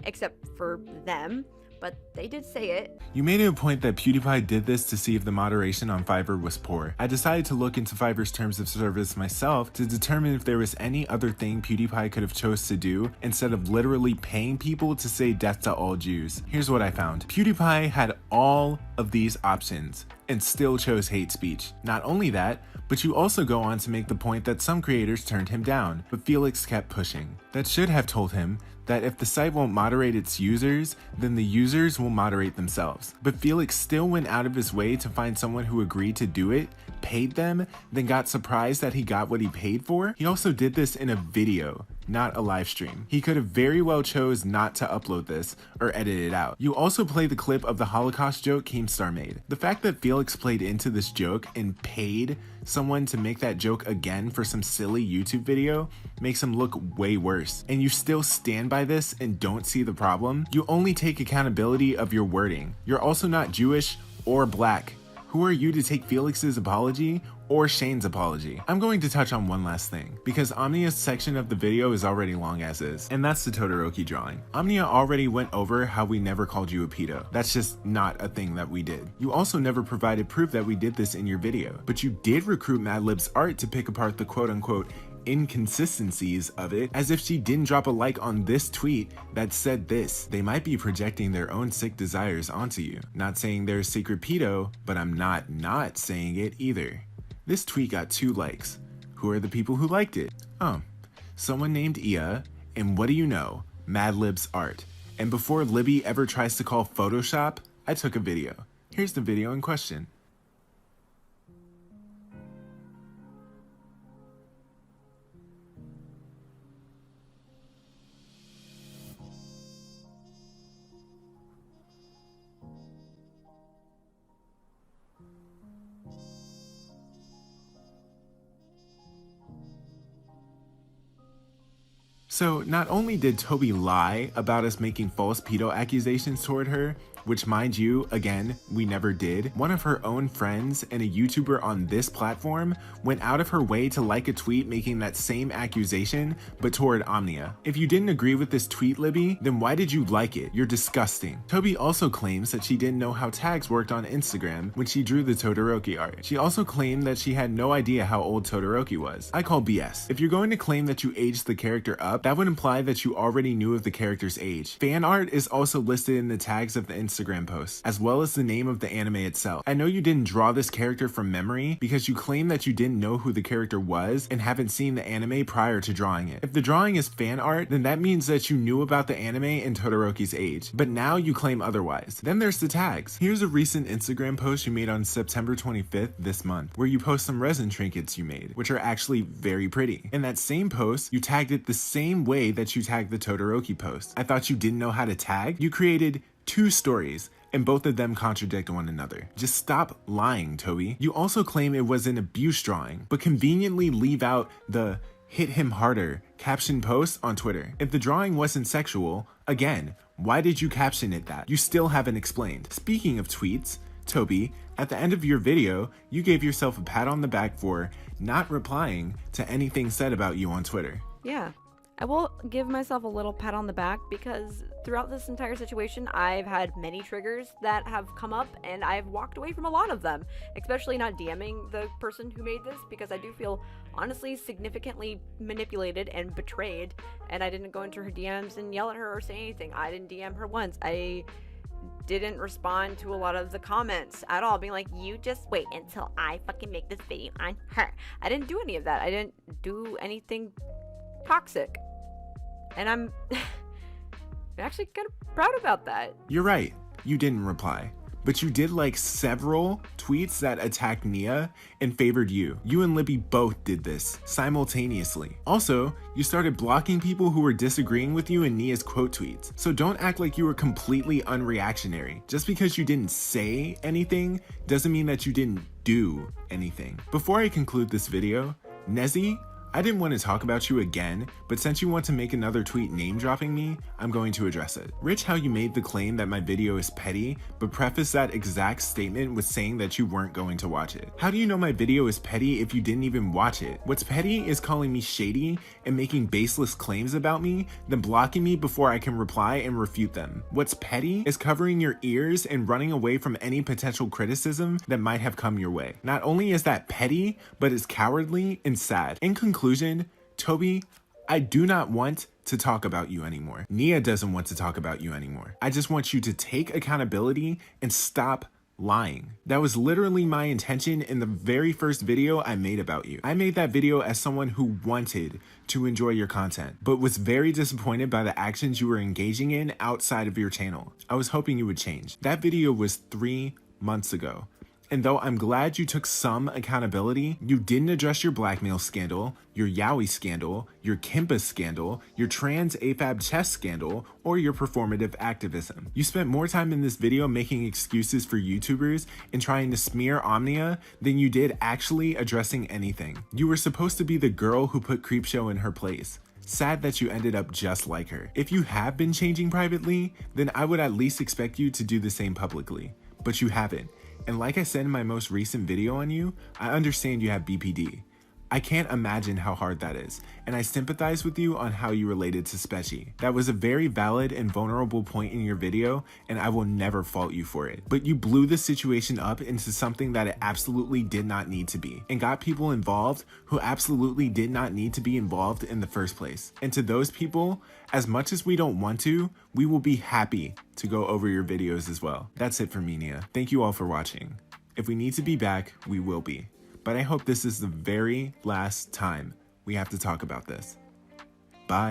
Speaker 2: except for them. But they did say it.
Speaker 3: You made it a point that PewDiePie did this to see if the moderation on Fiverr was poor. I decided to look into Fiverr's terms of service myself to determine if there was any other thing PewDiePie could have chose to do instead of literally paying people to say "death to all Jews." Here's what I found. PewDiePie had all of these options and still chose hate speech. Not only that, but you also go on to make the point that some creators turned him down, but Felix kept pushing. That should have told him that if the site won't moderate its users, then the users will moderate themselves. But Felix still went out of his way to find someone who agreed to do it, paid them, then got surprised that he got what he paid for. He also did this in a video, not a live stream. He could have very well chose not to upload this or edit it out. You also play the clip of the Holocaust joke Keemstar made. The fact that Felix played into this joke and paid someone to make that joke again for some silly YouTube video makes him look way worse. And you still stand by this and don't see the problem? You only take accountability of your wording. You're also not Jewish or black. Who are you to take Felix's apology or Shane's apology? I'm going to touch on one last thing, because Omnia's section of the video is already long as is, and that's the Todoroki drawing. Omnia already went over how we never called you a pedo. That's just not a thing that we did. You also never provided proof that we did this in your video, but you did recruit Madlibbs Art to pick apart the quote-unquote inconsistencies of it, as if she didn't drop a like on this tweet that said this. They might be projecting their own sick desires onto you. Not saying they're a secret pedo, but I'm not saying it either. This tweet got 2 likes. Who are the people who liked it? Oh, someone named Ia, and what do you know? Madlibbs Art. And before Libby ever tries to call Photoshop, I took a video. Here's the video in question. So not only did Toby lie about us making false pedo accusations toward her, which, mind you, again, we never did, one of her own friends and a YouTuber on this platform went out of her way to like a tweet making that same accusation, but toward Omnia. If you didn't agree with this tweet, Libby, then why did you like it? You're disgusting. Toby also claims that she didn't know how tags worked on Instagram when she drew the Todoroki art. She also claimed that she had no idea how old Todoroki was. I call BS. If you're going to claim that you aged the character up, that would imply that you already knew of the character's age. Fan art is also listed in the tags of the Instagram post, as well as the name of the anime itself. I know you didn't draw this character from memory because you claim that you didn't know who the character was and haven't seen the anime prior to drawing it. If the drawing is fan art, then that means that you knew about the anime and Todoroki's age, but now you claim otherwise. Then there's the tags. Here's a recent Instagram post you made on September 25th this month, where you post some resin trinkets you made, which are actually very pretty. In that same post, you tagged it the same way that you tagged the Todoroki post. I thought you didn't know how to tag? You created 2 stories, and both of them contradict one another. Just stop lying, Toby. You also claim it was an abuse drawing, but conveniently leave out the "hit him harder" caption post on Twitter. If the drawing wasn't sexual, again, why did you caption it that? You still haven't explained. Speaking of tweets, Toby, at the end of your video, you gave yourself a pat on the back for not replying to anything said about you on Twitter.
Speaker 2: Yeah, I will give myself a little pat on the back because throughout this entire situation, I've had many triggers that have come up and I've walked away from a lot of them, especially not DMing the person who made this because I do feel honestly significantly manipulated and betrayed, and I didn't go into her DMs and yell at her or say anything. I didn't DM her once. I didn't respond to a lot of the comments at all, being like, you just wait until I fucking make this video on her. I didn't do any of that. I didn't do anything toxic. And I'm actually kind of proud about that.
Speaker 3: You're right, you didn't reply. But you did like several tweets that attacked Nia and favored you. You and Libby both did this simultaneously. Also, you started blocking people who were disagreeing with you in Nia's quote tweets. So don't act like you were completely unreactionary. Just because you didn't say anything doesn't mean that you didn't do anything. Before I conclude this video, Nezzy, I didn't want to talk about you again, but since you want to make another tweet name dropping me, I'm going to address it. Rich how you made the claim that my video is petty, but preface that exact statement with saying that you weren't going to watch it. How do you know my video is petty if you didn't even watch it? What's petty is calling me shady and making baseless claims about me, then blocking me before I can reply and refute them. What's petty is covering your ears and running away from any potential criticism that might have come your way. Not only is that petty, but it's cowardly and sad. In conclusion, Toby, I do not want to talk about you anymore. Nia doesn't want to talk about you anymore. I just want you to take accountability and stop lying. That was literally my intention in the very first video I made about you. I made that video as someone who wanted to enjoy your content, but was very disappointed by the actions you were engaging in outside of your channel. I was hoping you would change. That video was 3 months ago. And though I'm glad you took some accountability, you didn't address your blackmail scandal, your yaoi scandal, your Kimpa scandal, your trans AFAB chess scandal, or your performative activism. You spent more time in this video making excuses for YouTubers and trying to smear Omnia than you did actually addressing anything. You were supposed to be the girl who put Creepshow in her place. Sad that you ended up just like her. If you have been changing privately, then I would at least expect you to do the same publicly. But you haven't. And like I said in my most recent video on you, I understand you have BPD. I can't imagine how hard that is, and I sympathize with you on how you related to Specie. That was a very valid and vulnerable point in your video, and I will never fault you for it. But you blew the situation up into something that it absolutely did not need to be, and got people involved who absolutely did not need to be involved in the first place. And to those people, as much as we don't want to, we will be happy to go over your videos as well. That's it for me, Nia. Thank you all for watching. If we need to be back, we will be. But I hope this is the very last time we have to talk about this. Bye.